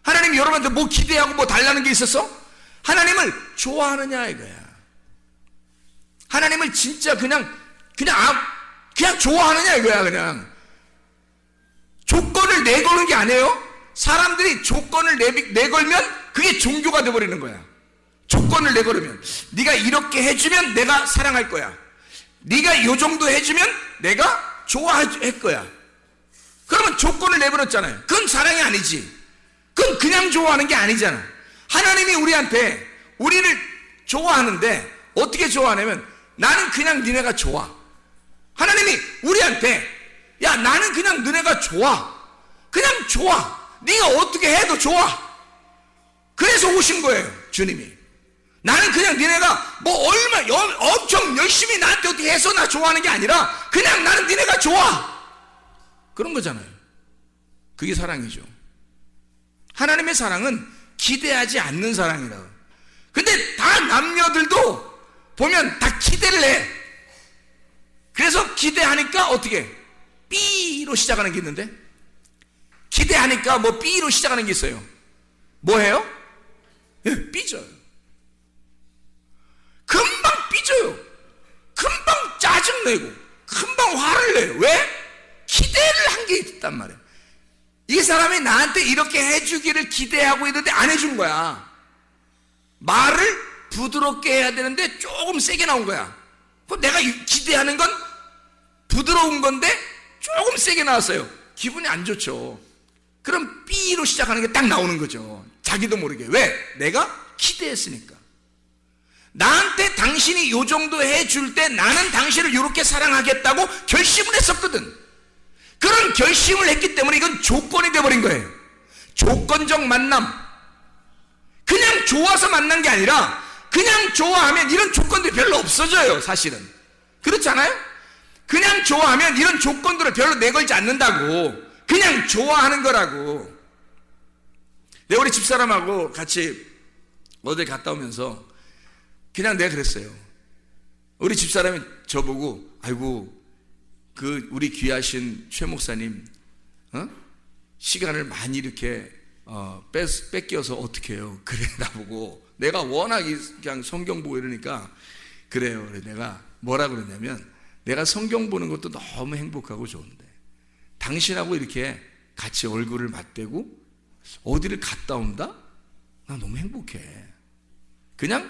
하나님이 여러분한테 뭐 기대하고 뭐 달라는 게 있었어? 하나님을 좋아하느냐 이거야. 하나님을 진짜 그냥 좋아하느냐 이거야. 그냥 조건을 내거는 게 아니에요. 사람들이 조건을 내걸면 그게 종교가 돼버리는 거야. 조건을 내걸으면 네가 이렇게 해주면 내가 사랑할 거야. 네가 요 정도 해주면 내가 좋아할 거야. 그러면 조건을 내버렸잖아요. 그건 사랑이 아니지. 그건 그냥 좋아하는 게 아니잖아. 하나님이 우리를 좋아하는데 어떻게 좋아하냐면 나는 그냥 니네가 좋아. 하나님이 우리한테 야, 나는 그냥 너네가 좋아. 그냥 좋아. 네가 어떻게 해도 좋아. 그래서 오신 거예요, 주님이. 나는 그냥 니네가 엄청 열심히 나한테 어떻게 해서 나 좋아하는 게 아니라 그냥 나는 니네가 좋아. 그런 거잖아요. 그게 사랑이죠. 하나님의 사랑은 기대하지 않는 사랑이라고. 근데 다 남녀들도 보면 다 기대를 해. 그래서 기대하니까 어떻게? B로 시작하는 게 있는데, 기대하니까 B로 시작하는 게 있어요. 뭐예요? 삐져요. 금방 삐져요. 금방 짜증내고 금방 화를 내요. 왜? 기대를 한 게 있단 말이에요. 이 사람이 나한테 이렇게 해주기를 기대하고 있는데 안 해준 거야. 말을 부드럽게 해야 되는데 조금 세게 나온 거야. 그럼 내가 기대하는 건 부드러운 건데 조금 세게 나왔어요. 기분이 안 좋죠. 그럼 B로 시작하는 게 딱 나오는 거죠. 자기도 모르게. 왜? 내가 기대했으니까. 나한테 당신이 요 정도 해줄 때 나는 당신을 이렇게 사랑하겠다고 결심을 했었거든. 그런 결심을 했기 때문에 이건 조건이 돼버린 거예요. 조건적 만남. 그냥 좋아서 만난 게 아니라 그냥 좋아하면 이런 조건들이 별로 없어져요. 사실은 그렇지 않아요? 그냥 좋아하면 이런 조건들을 별로 내걸지 않는다고. 그냥 좋아하는 거라고. 내가 우리 집사람하고 같이 어디 갔다 오면서 그냥 내가 그랬어요. 우리 집사람이 저보고 아이고 우리 귀하신 최 목사님 시간을 많이 이렇게 뺏겨서 어떻게 해요? 그래. 나보고 내가 워낙 그냥 성경 보고 이러니까 그래요. 그래. 내가 뭐라 그러냐면 내가 성경 보는 것도 너무 행복하고 좋은데 당신하고 이렇게 같이 얼굴을 맞대고 어디를 갔다 온다? 나 너무 행복해. 그냥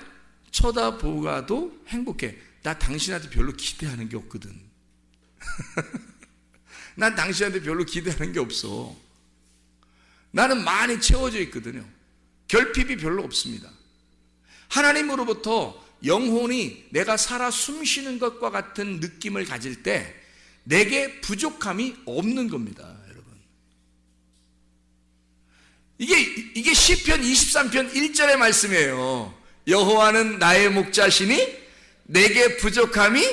쳐다보가도 행복해. 나 당신한테 별로 기대하는 게 없거든. 난 당신한테 별로 기대하는 게 없어. 나는 많이 채워져 있거든요. 결핍이 별로 없습니다. 하나님으로부터 영혼이 내가 살아 숨쉬는 것과 같은 느낌을 가질 때 내게 부족함이 없는 겁니다, 여러분. 이게 시편 23편 1절의 말씀이에요. 여호와는 나의 목자시니 내게 부족함이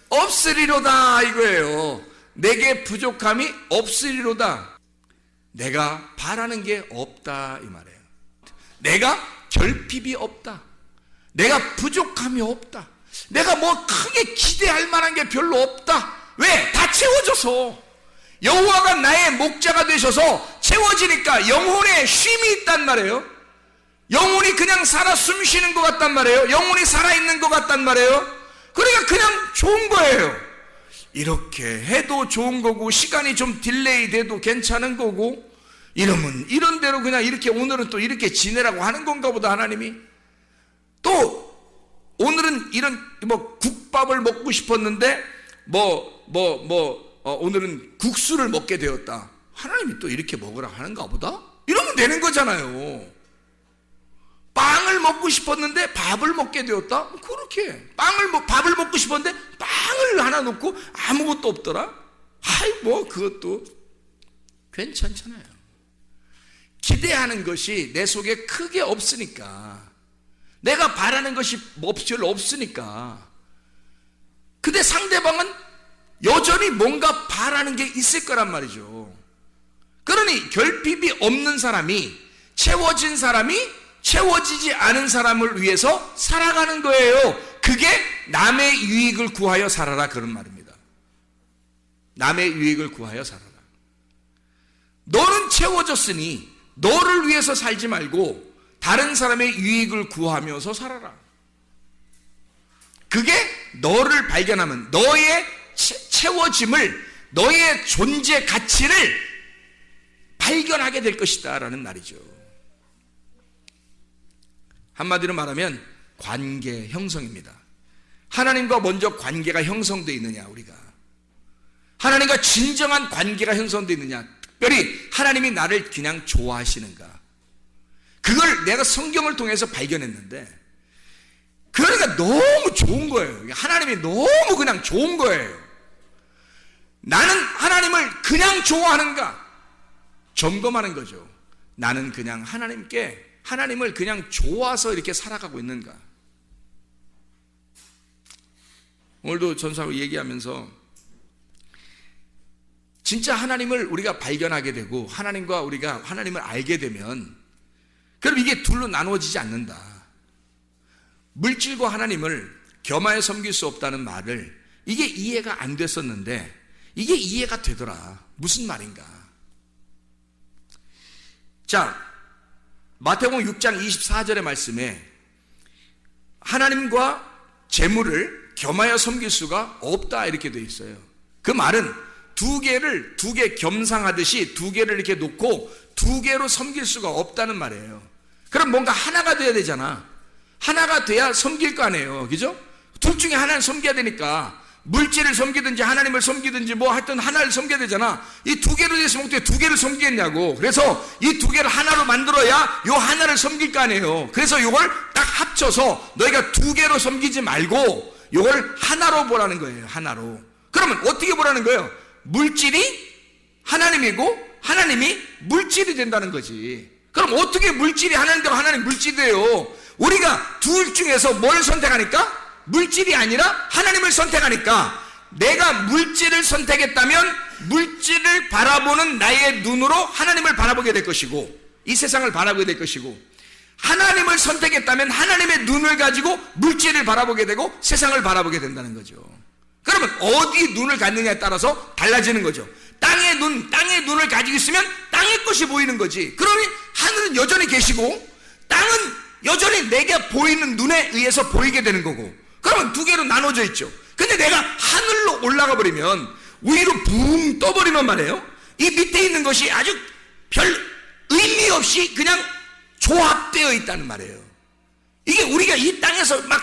없으리로다 이거예요. 내게 부족함이 없으리로다. 내가 바라는 게 없다 이 말이에요. 내가 결핍이 없다. 내가 부족함이 없다. 내가 뭐 크게 기대할 만한 게 별로 없다. 왜? 다 채워져서. 여호와가 나의 목자가 되셔서 채워지니까 영혼에 쉼이 있단 말이에요. 영혼이 그냥 살아 숨 쉬는 것 같단 말이에요. 영혼이 살아있는 것 같단 말이에요. 그러니까 그냥 좋은 거예요. 이렇게 해도 좋은 거고, 시간이 좀 딜레이 돼도 괜찮은 거고, 이러면 이런 대로 그냥 이렇게 오늘은 또 이렇게 지내라고 하는 건가 보다. 하나님이 또 오늘은 이런 뭐 국밥을 먹고 싶었는데 오늘은 국수를 먹게 되었다. 하나님이 또 이렇게 먹으라 하는가 보다. 이러면 되는 거잖아요. 빵을 먹고 싶었는데 밥을 먹게 되었다. 그렇게 밥을 먹고 싶었는데 빵을 하나 놓고 아무것도 없더라. 아이 뭐 그것도 괜찮잖아요. 기대하는 것이 내 속에 크게 없으니까, 내가 바라는 것이 별로 없으니까. 근데 상대방은 여전히 뭔가 바라는 게 있을 거란 말이죠. 그러니 결핍이 없는 사람이, 채워진 사람이 채워지지 않은 사람을 위해서 살아가는 거예요. 그게 남의 유익을 구하여 살아라 그런 말입니다. 남의 유익을 구하여 살아라. 너는 채워졌으니 너를 위해서 살지 말고 다른 사람의 유익을 구하면서 살아라. 그게 너를 발견하면 너의 채워짐을, 너의 존재 가치를 발견하게 될 것이다 라는 말이죠. 한마디로 말하면 관계 형성입니다. 하나님과 먼저 관계가 형성되어 있느냐, 우리가 하나님과 진정한 관계가 형성되어 있느냐, 특별히 하나님이 나를 그냥 좋아하시는가, 그걸 내가 성경을 통해서 발견했는데, 그러니까 너무 좋은 거예요. 하나님이 너무 그냥 좋은 거예요. 나는 하나님을 그냥 좋아하는가 점검하는 거죠. 나는 그냥 하나님을 그냥 좋아서 이렇게 살아가고 있는가. 오늘도 전사하고 얘기하면서 진짜 하나님을 우리가 발견하게 되고 하나님과 우리가 하나님을 알게 되면, 그럼 이게 둘로 나누어지지 않는다. 물질과 하나님을 겸하여 섬길 수 없다는 말을, 이게 이해가 안 됐었는데 이게 이해가 되더라. 무슨 말인가. 자, 마태복음 6장 24절의 말씀에 하나님과 재물을 겸하여 섬길 수가 없다 이렇게 되어 있어요. 그 말은 두 개 겸상하듯이 두 개를 이렇게 놓고 두 개로 섬길 수가 없다는 말이에요. 그럼 뭔가 하나가 돼야 되잖아. 하나가 돼야 섬길 거 아니에요. 그죠? 둘 중에 하나를 섬겨야 되니까 물질을 섬기든지 하나님을 섬기든지 뭐 하여튼 하나를 섬겨야 되잖아. 이 두 개로 됐으면 어떻게 두 개를 섬기겠냐고. 그래서 이 두 개를 하나로 만들어야 요 하나를 섬길 거 아니에요. 그래서 요걸 딱 합쳐서 너희가 두 개로 섬기지 말고 요걸 하나로 보라는 거예요. 하나로. 그러면 어떻게 보라는 거예요? 물질이 하나님이고 하나님이 물질이 된다는 거지. 그럼 어떻게 물질이 하나님대로 하나님 물질이 돼요? 우리가 둘 중에서 뭘 선택하니까? 물질이 아니라 하나님을 선택하니까, 내가 물질을 선택했다면 물질을 바라보는 나의 눈으로 하나님을 바라보게 될 것이고, 이 세상을 바라보게 될 것이고, 하나님을 선택했다면 하나님의 눈을 가지고 물질을 바라보게 되고 세상을 바라보게 된다는 거죠. 그러면 어디 눈을 갖느냐에 따라서 달라지는 거죠. 땅의 눈을 가지고 있으면 땅의 것이 보이는 거지. 그러니 하늘은 여전히 계시고 땅은 여전히 내게 보이는 눈에 의해서 보이게 되는 거고, 그러면 두 개로 나눠져 있죠. 근데 내가 하늘로 올라가 버리면, 위로 붕 떠버리면 말이에요, 이 밑에 있는 것이 아주 별 의미 없이 그냥 조합되어 있다는 말이에요. 이게 우리가 이 땅에서 막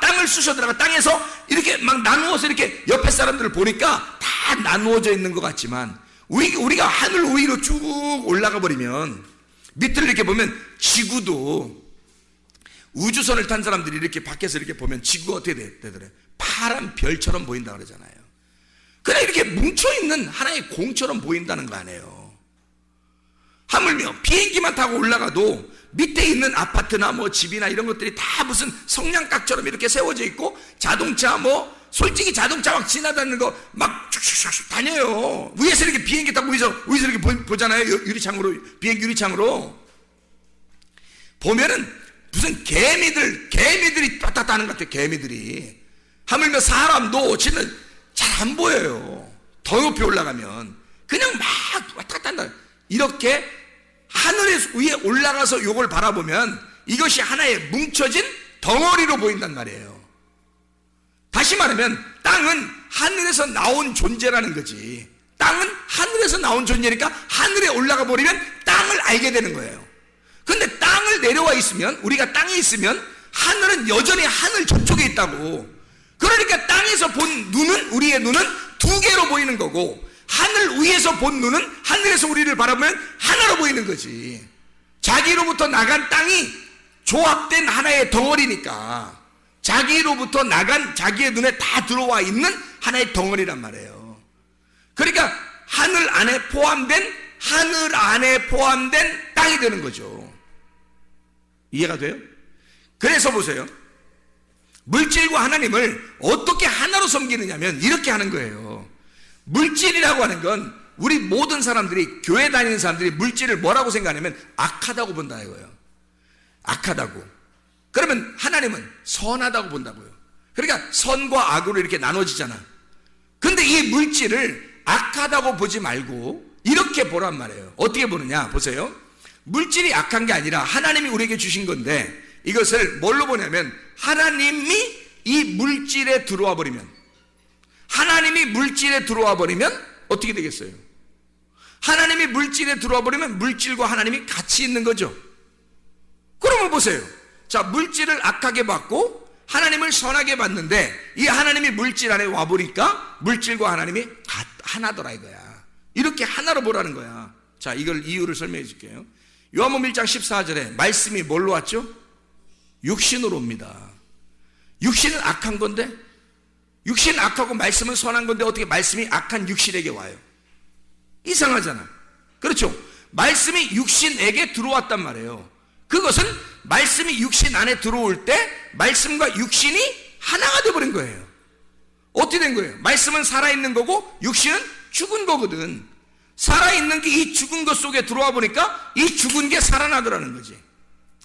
땅을 쑤셔 들어가 땅에서 이렇게 막 나누어서 이렇게 옆에 사람들을 보니까 다 나누어져 있는 것 같지만, 우리가 하늘 위로 쭉 올라가 버리면 밑을 이렇게 보면 지구도, 우주선을 탄 사람들이 이렇게 밖에서 이렇게 보면 지구가 어떻게 되더래? 파란 별처럼 보인다 그러잖아요. 그냥 이렇게 뭉쳐있는 하나의 공처럼 보인다는 거 아니에요. 하물며 비행기만 타고 올라가도 밑에 있는 아파트나 뭐 집이나 이런 것들이 다 무슨 성냥각처럼 이렇게 세워져 있고, 자동차 뭐 솔직히 자동차 막 지나다니는 거 막 슉슉슉 다녀요. 위에서 이렇게 비행기 타고 위에서 이렇게 보잖아요. 유리창으로, 비행기 유리창으로 보면은 무슨 개미들이 왔다 갔다 하는 것 같아요. 개미들이. 하물며 사람도 진짜 잘 안 보여요. 더 높이 올라가면 그냥 막 왔다 갔다 한다. 이렇게 하늘 위에 올라가서 요걸 바라보면 이것이 하나의 뭉쳐진 덩어리로 보인단 말이에요. 다시 말하면 땅은 하늘에서 나온 존재라는 거지. 땅은 하늘에서 나온 존재니까 하늘에 올라가 버리면 땅을 알게 되는 거예요. 근데 땅을 내려와 있으면, 우리가 땅에 있으면 하늘은 여전히 하늘 저쪽에 있다고. 그러니까 땅에서 본 눈은, 우리의 눈은 두 개로 보이는 거고, 하늘 위에서 본 눈은 하늘에서 우리를 바라보면 하나로 보이는 거지. 자기로부터 나간 땅이 조합된 하나의 덩어리니까 자기로부터 나간 자기의 눈에 다 들어와 있는 하나의 덩어리란 말이에요. 그러니까 하늘 안에 포함된 땅이 되는 거죠. 이해가 돼요? 그래서 보세요. 물질과 하나님을 어떻게 하나로 섬기느냐면 이렇게 하는 거예요. 물질이라고 하는 건 우리 모든 사람들이, 교회 다니는 사람들이 물질을 뭐라고 생각하냐면 악하다고 본다 이거예요. 악하다고. 그러면 하나님은 선하다고 본다고요. 그러니까 선과 악으로 이렇게 나눠지잖아. 근데 이 물질을 악하다고 보지 말고 이렇게 보란 말이에요. 어떻게 보느냐 보세요. 물질이 악한 게 아니라 하나님이 우리에게 주신 건데, 이것을 뭘로 보냐면 하나님이 이 물질에 들어와 버리면, 하나님이 물질에 들어와 버리면 어떻게 되겠어요? 하나님이 물질에 들어와 버리면 물질과 하나님이 같이 있는 거죠. 그러면 보세요. 자, 물질을 악하게 받고 하나님을 선하게 받는데 이 하나님이 물질 안에 와 보니까 물질과 하나님이 하나더라 이거야. 이렇게 하나로 보라는 거야. 자, 이걸 이유를 설명해 줄게요. 요한복음 1장 14절에 말씀이 뭘로 왔죠? 육신으로 옵니다. 육신은 악한 건데, 육신은 악하고 말씀은 선한 건데 어떻게 말씀이 악한 육신에게 와요? 이상하잖아. 그렇죠? 말씀이 육신에게 들어왔단 말이에요. 그것은 말씀이 육신 안에 들어올 때 말씀과 육신이 하나가 되어버린 거예요. 어떻게 된 거예요? 말씀은 살아있는 거고 육신은 죽은 거거든. 살아있는 게 이 죽은 것 속에 들어와 보니까 이 죽은 게 살아나더라는 거지.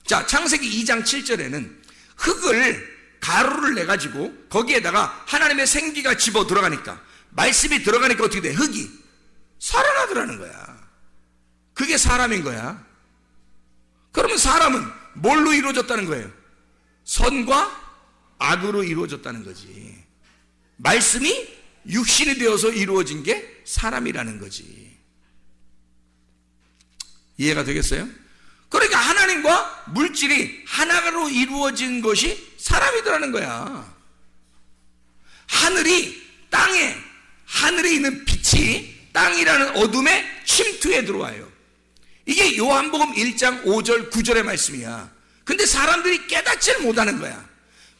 자, 창세기 2장 7절에는 흙을, 가루를 내가지고 거기에다가 하나님의 생기가 집어 들어가니까, 말씀이 들어가니까 어떻게 돼? 흙이 살아나더라는 거야. 그게 사람인 거야. 그러면 사람은 뭘로 이루어졌다는 거예요? 선과 악으로 이루어졌다는 거지. 말씀이 육신이 되어서 이루어진 게 사람이라는 거지. 이해가 되겠어요? 그러니까 하나님과 물질이 하나로 이루어진 것이 사람이더라는 거야. 하늘이 땅에, 하늘에 있는 빛이 땅이라는 어둠의 침투에 들어와요. 이게 요한복음 1장 5절 9절의 말씀이야. 근데 사람들이 깨닫지를 못하는 거야.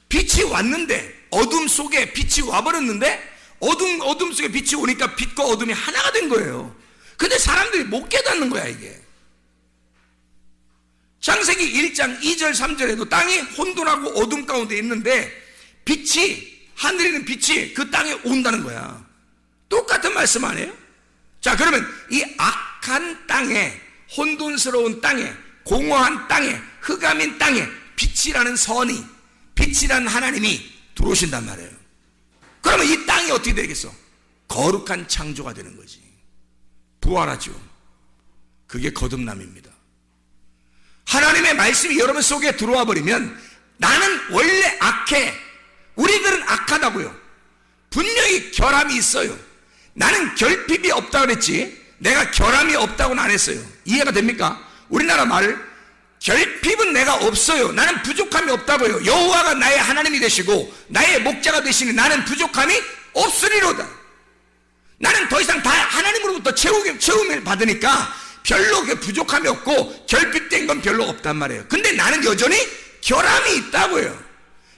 빛이 왔는데, 어둠 속에 빛이 와버렸는데 어둠 속에 빛이 오니까 빛과 어둠이 하나가 된 거예요. 근데 사람들이 못 깨닫는 거야 이게. 창세기 1장 2절 3절에도 땅이 혼돈하고 어둠 가운데 있는데 빛이, 하늘에 있는 빛이 그 땅에 온다는 거야. 똑같은 말씀 아니에요? 자, 그러면 이 악한 땅에, 혼돈스러운 땅에, 공허한 땅에, 흑암인 땅에 빛이라는 선이, 빛이라는 하나님이 들어오신단 말이에요. 그러면 이 땅이 어떻게 되겠어? 거룩한 창조가 되는 거지. 부활하죠. 그게 거듭남입니다. 하나님의 말씀이 여러분 속에 들어와 버리면 나는 원래 악해. 우리들은 악하다고요. 분명히 결함이 있어요. 나는 결핍이 없다고 그랬지 내가 결함이 없다고는 안 했어요. 이해가 됩니까? 우리나라 말, 결핍은 내가 없어요. 나는 부족함이 없다고요. 여호와가 나의 하나님이 되시고 나의 목자가 되시니 나는 부족함이 없으리로다. 나는 더 이상 다 하나님으로부터 채움을 받으니까 별로 부족함이 없고 결핍된 건 별로 없단 말이에요. 근데 나는 여전히 결함이 있다고요.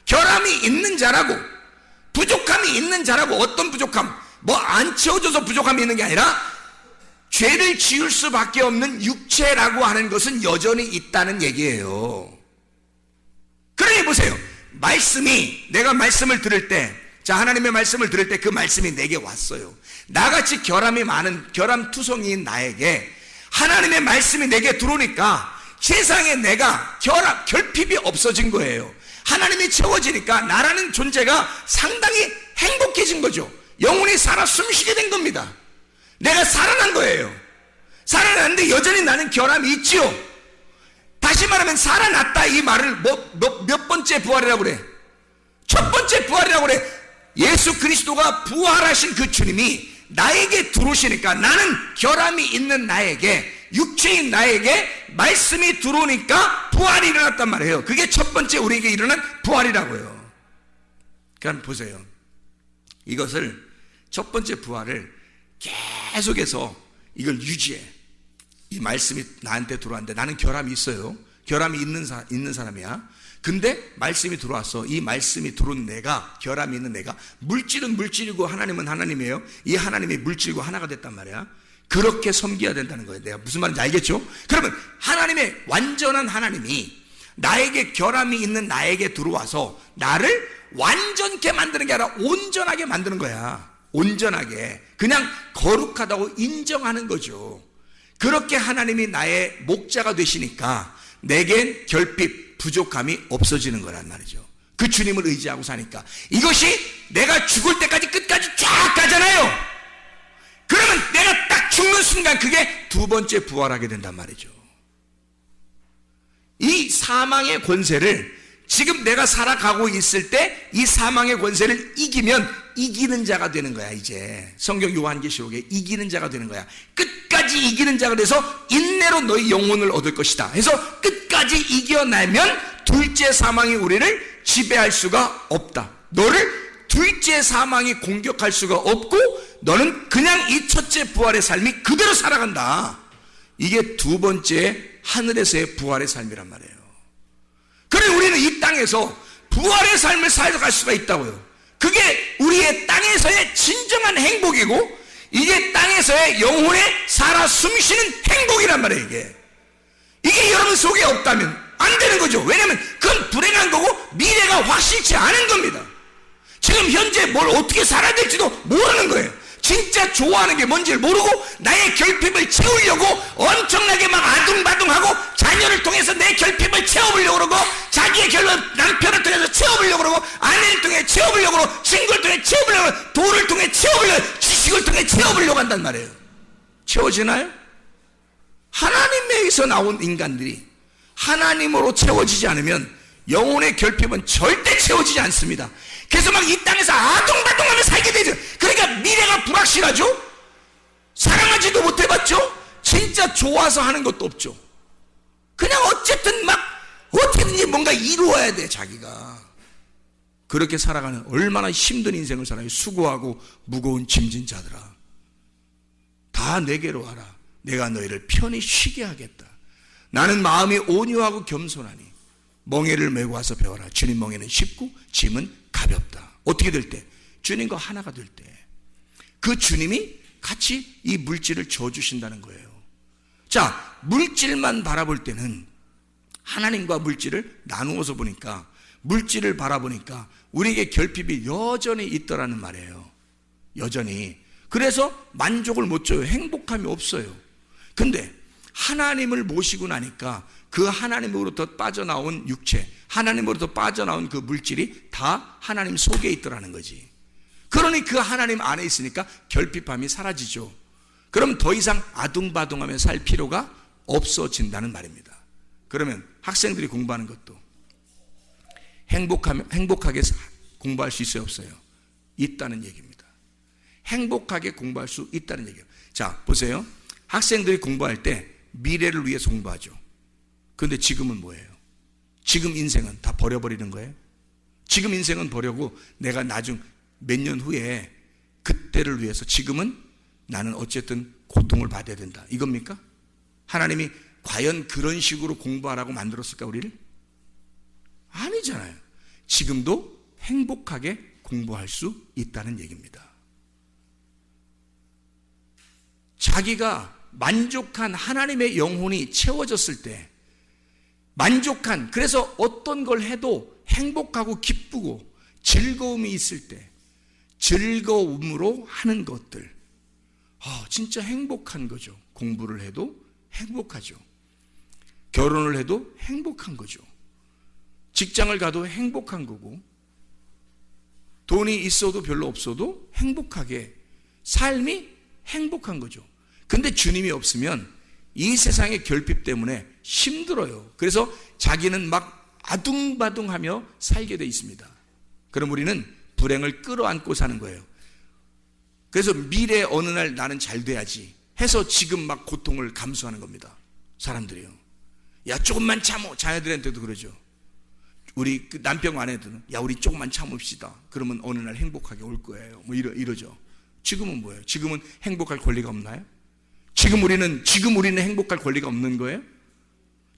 결함이 있는 자라고, 부족함이 있는 자라고. 어떤 부족함? 뭐 안 채워져서 부족함이 있는 게 아니라 죄를 지을 수밖에 없는 육체라고 하는 것은 여전히 있다는 얘기예요. 그러니 보세요. 말씀이, 내가 말씀을 들을 때, 자, 하나님의 말씀을 들을 때 그 말씀이 내게 왔어요. 나같이 결함이 많은 결함투성이인 나에게 하나님의 말씀이 내게 들어오니까 세상에 내가 결핍이 없어진 거예요. 하나님이 채워지니까 나라는 존재가 상당히 행복해진 거죠. 영혼이 살아 숨쉬게 된 겁니다. 내가 살아난 거예요. 살아났는데 여전히 나는 결함이 있지요. 다시 말하면 살아났다 이 말을 몇 번째 부활이라고 그래? 첫 번째 부활이라고 그래. 예수 그리스도가 부활하신 그 주님이 나에게 들어오시니까 나는 결함이 있는 나에게, 육체인 나에게 말씀이 들어오니까 부활이 일어났단 말이에요. 그게 첫 번째 우리에게 일어난 부활이라고요. 그러니까 보세요. 이것을 첫 번째 부활을 계속해서 이걸 유지해. 이 말씀이 나한테 들어왔는데 나는 결함이 있어요. 결함이 있는 사람이야. 근데 말씀이 들어왔어. 이 말씀이 들어온 내가, 결함이 있는 내가, 물질은 물질이고 하나님은 하나님이에요. 이 하나님이 물질과 하나가 됐단 말이야. 그렇게 섬겨야 된다는 거예요. 내가 무슨 말인지 알겠죠? 그러면 하나님의 완전한 하나님이 나에게 결함이 있는 나에게 들어와서 나를 완전케 만드는 게 아니라 온전하게 만드는 거야. 온전하게. 그냥 거룩하다고 인정하는 거죠. 그렇게 하나님이 나의 목자가 되시니까 내겐 결핍, 부족함이 없어지는 거란 말이죠. 그 주님을 의지하고 사니까. 이것이 내가 죽을 때까지 끝까지 쫙 가잖아요. 그러면 내가 딱 죽는 순간 그게 두 번째 부활하게 된단 말이죠. 이 사망의 권세를 지금 내가 살아가고 있을 때 이 사망의 권세를 이기면 이기는 자가 되는 거야. 이제 성경 요한계시록에 이기는 자가 되는 거야. 끝까지 이기는 자가 돼서 인내로 너희 영혼을 얻을 것이다 해서 끝까지 이겨내면 둘째 사망이 우리를 지배할 수가 없다. 너를 둘째 사망이 공격할 수가 없고 너는 그냥 이 첫째 부활의 삶이 그대로 살아간다. 이게 두 번째 하늘에서의 부활의 삶이란 말이에요. 그래 우리는 이 땅에서 부활의 삶을 살아갈 수가 있다고요. 그게 우리의 땅에서의 진정한 행복이고 이게 땅에서의 영혼에 살아 숨쉬는 행복이란 말이에요. 이게 여러분 속에 없다면 안 되는 거죠. 왜냐하면 그건 불행한 거고 미래가 확실치 않은 겁니다. 지금 현재 뭘 어떻게 살아야 될지도 모르는 거예요. 진짜 좋아하는 게 뭔지를 모르고 나의 결핍을 채우려고 엄청나게 막 아둥바둥하고 자녀를 통해서 내 결핍을 채워보려고 그러고 자기의 남편을 통해서 채워보려고 그러고 아내를 통해 채워보려고 그러고 친구를 통해 채워보려고 그러고 돈을 통해 채워보려고 지식을 통해 채워보려고 한단 말이에요. 채워지나요? 하나님에게서 나온 인간들이 하나님으로 채워지지 않으면 영혼의 결핍은 절대 채워지지 않습니다. 그래서 막 이 땅에서 아둥바둥하며 살게 되죠. 그러니까 미래가 불확실하죠. 사랑하지도 못해봤죠. 진짜 좋아서 하는 것도 없죠. 그냥 어쨌든 막 어떻게든지 뭔가 이루어야 돼 자기가. 그렇게 살아가는 얼마나 힘든 인생을 살아요. 수고하고 무거운 짐진 자들아 다 내게로 와라. 내가 너희를 편히 쉬게 하겠다. 나는 마음이 온유하고 겸손하니 멍에를 메고 와서 배워라. 주님 멍에는 쉽고 짐은 가볍다. 어떻게 될 때? 주님과 하나가 될 때. 그 주님이 같이 이 물질을 줘주신다는 거예요. 자, 물질만 바라볼 때는 하나님과 물질을 나누어서 보니까 물질을 바라보니까 우리에게 결핍이 여전히 있더라는 말이에요. 여전히. 그래서 만족을 못 줘요. 행복함이 없어요. 근데 하나님을 모시고 나니까 그 하나님으로부터 빠져나온 육체, 하나님으로부터 빠져나온 그 물질이 다 하나님 속에 있더라는 거지. 그러니 그 하나님 안에 있으니까 결핍함이 사라지죠. 그럼 더 이상 아둥바둥하며 살 필요가 없어진다는 말입니다. 그러면 학생들이 공부하는 것도 행복하게 공부할 수 있어요, 없어요? 있다는 얘기입니다. 행복하게 공부할 수 있다는 얘기예요. 자, 보세요. 학생들이 공부할 때 미래를 위해서 공부하죠. 그런데 지금은 뭐예요? 지금 인생은 다 버려버리는 거예요. 지금 인생은 버리고 내가 나중 몇 년 후에 그때를 위해서 지금은 나는 어쨌든 고통을 받아야 된다. 이겁니까? 하나님이 과연 그런 식으로 공부하라고 만들었을까 우리를? 아니잖아요. 지금도 행복하게 공부할 수 있다는 얘기입니다. 자기가 만족한 하나님의 영혼이 채워졌을 때, 만족한, 그래서 어떤 걸 해도 행복하고 기쁘고 즐거움이 있을 때, 즐거움으로 하는 것들, 진짜 행복한 거죠. 공부를 해도 행복하죠. 결혼을 해도 행복한 거죠. 직장을 가도 행복한 거고, 돈이 있어도 별로 없어도 행복하게, 삶이 행복한 거죠. 근데 주님이 없으면 이 세상의 결핍 때문에 힘들어요. 그래서 자기는 막 아둥바둥하며 살게 돼 있습니다. 그럼 우리는 불행을 끌어안고 사는 거예요. 그래서 미래 어느 날 나는 잘 돼야지 해서 지금 막 고통을 감수하는 겁니다. 사람들이요. 야, 조금만 참어. 자녀들한테도 그러죠. 우리 그 남편 아내들은, 야, 우리 조금만 참읍시다. 그러면 어느 날 행복하게 올 거예요. 뭐 이러죠. 지금은 뭐예요? 지금은 행복할 권리가 없나요? 지금 우리는 행복할 권리가 없는 거예요?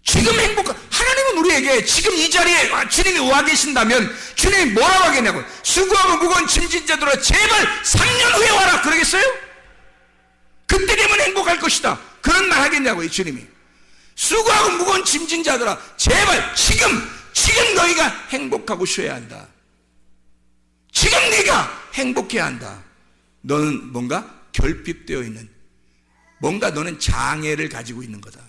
하나님은 우리에게 지금 이 자리에 주님이 와 계신다면 주님이 뭐라고 하겠냐고. 수고하고 무거운 짐진 자들아 제발 3년 후에 와라 그러겠어요? 그때 되면 행복할 것이다 그런 말 하겠냐고요. 주님이 수고하고 무거운 짐진 자들아 제발 지금 너희가 행복하고 쉬어야 한다. 지금 네가 행복해야 한다. 너는 뭔가 결핍되어 있는, 뭔가 너는 장애를 가지고 있는 거다.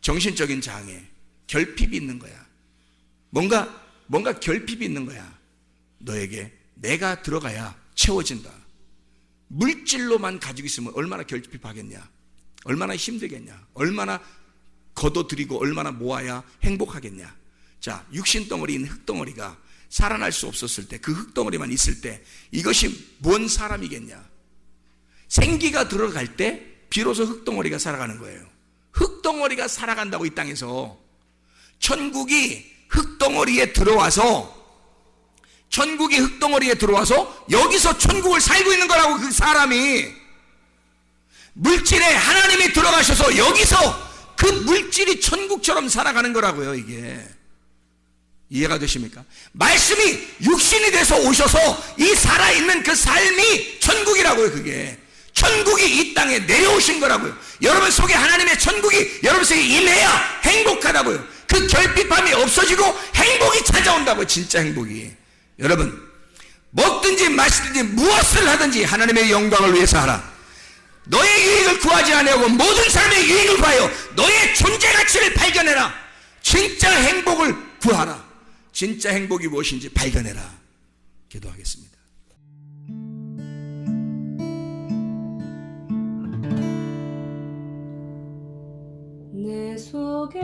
정신적인 장애, 결핍이 있는 거야. 뭔가 결핍이 있는 거야. 너에게 내가 들어가야 채워진다. 물질로만 가지고 있으면 얼마나 결핍하겠냐, 얼마나 힘들겠냐, 얼마나 걷어들이고 얼마나 모아야 행복하겠냐. 자, 육신 덩어리인 흙덩어리가 살아날 수 없었을 때, 그 흙덩어리만 있을 때 이것이 뭔 사람이겠냐. 생기가 들어갈 때 비로소 흙덩어리가 살아가는 거예요. 흙덩어리가 살아간다고. 이 땅에서 천국이 흙덩어리에 들어와서 여기서 천국을 살고 있는 거라고. 그 사람이 물질에 하나님이 들어가셔서 여기서 그 물질이 천국처럼 살아가는 거라고요. 이게 이해가 되십니까? 말씀이 육신이 돼서 오셔서 이 살아있는 그 삶이 천국이라고요. 그게 천국이 이 땅에 내려오신 거라고요. 여러분 속에 하나님의 천국이 여러분 속에 임해야 행복하다고요. 그 결핍함이 없어지고 행복이 찾아온다고요. 진짜 행복이. 여러분 먹든지 마시든지 무엇을 하든지 하나님의 영광을 위해서 하라. 너의 유익을 구하지 아니하고 모든 사람의 유익을 구하여 너의 존재 가치를 발견해라. 진짜 행복을 구하라. 진짜 행복이 무엇인지 발견해라. 기도하겠습니다. 내 속에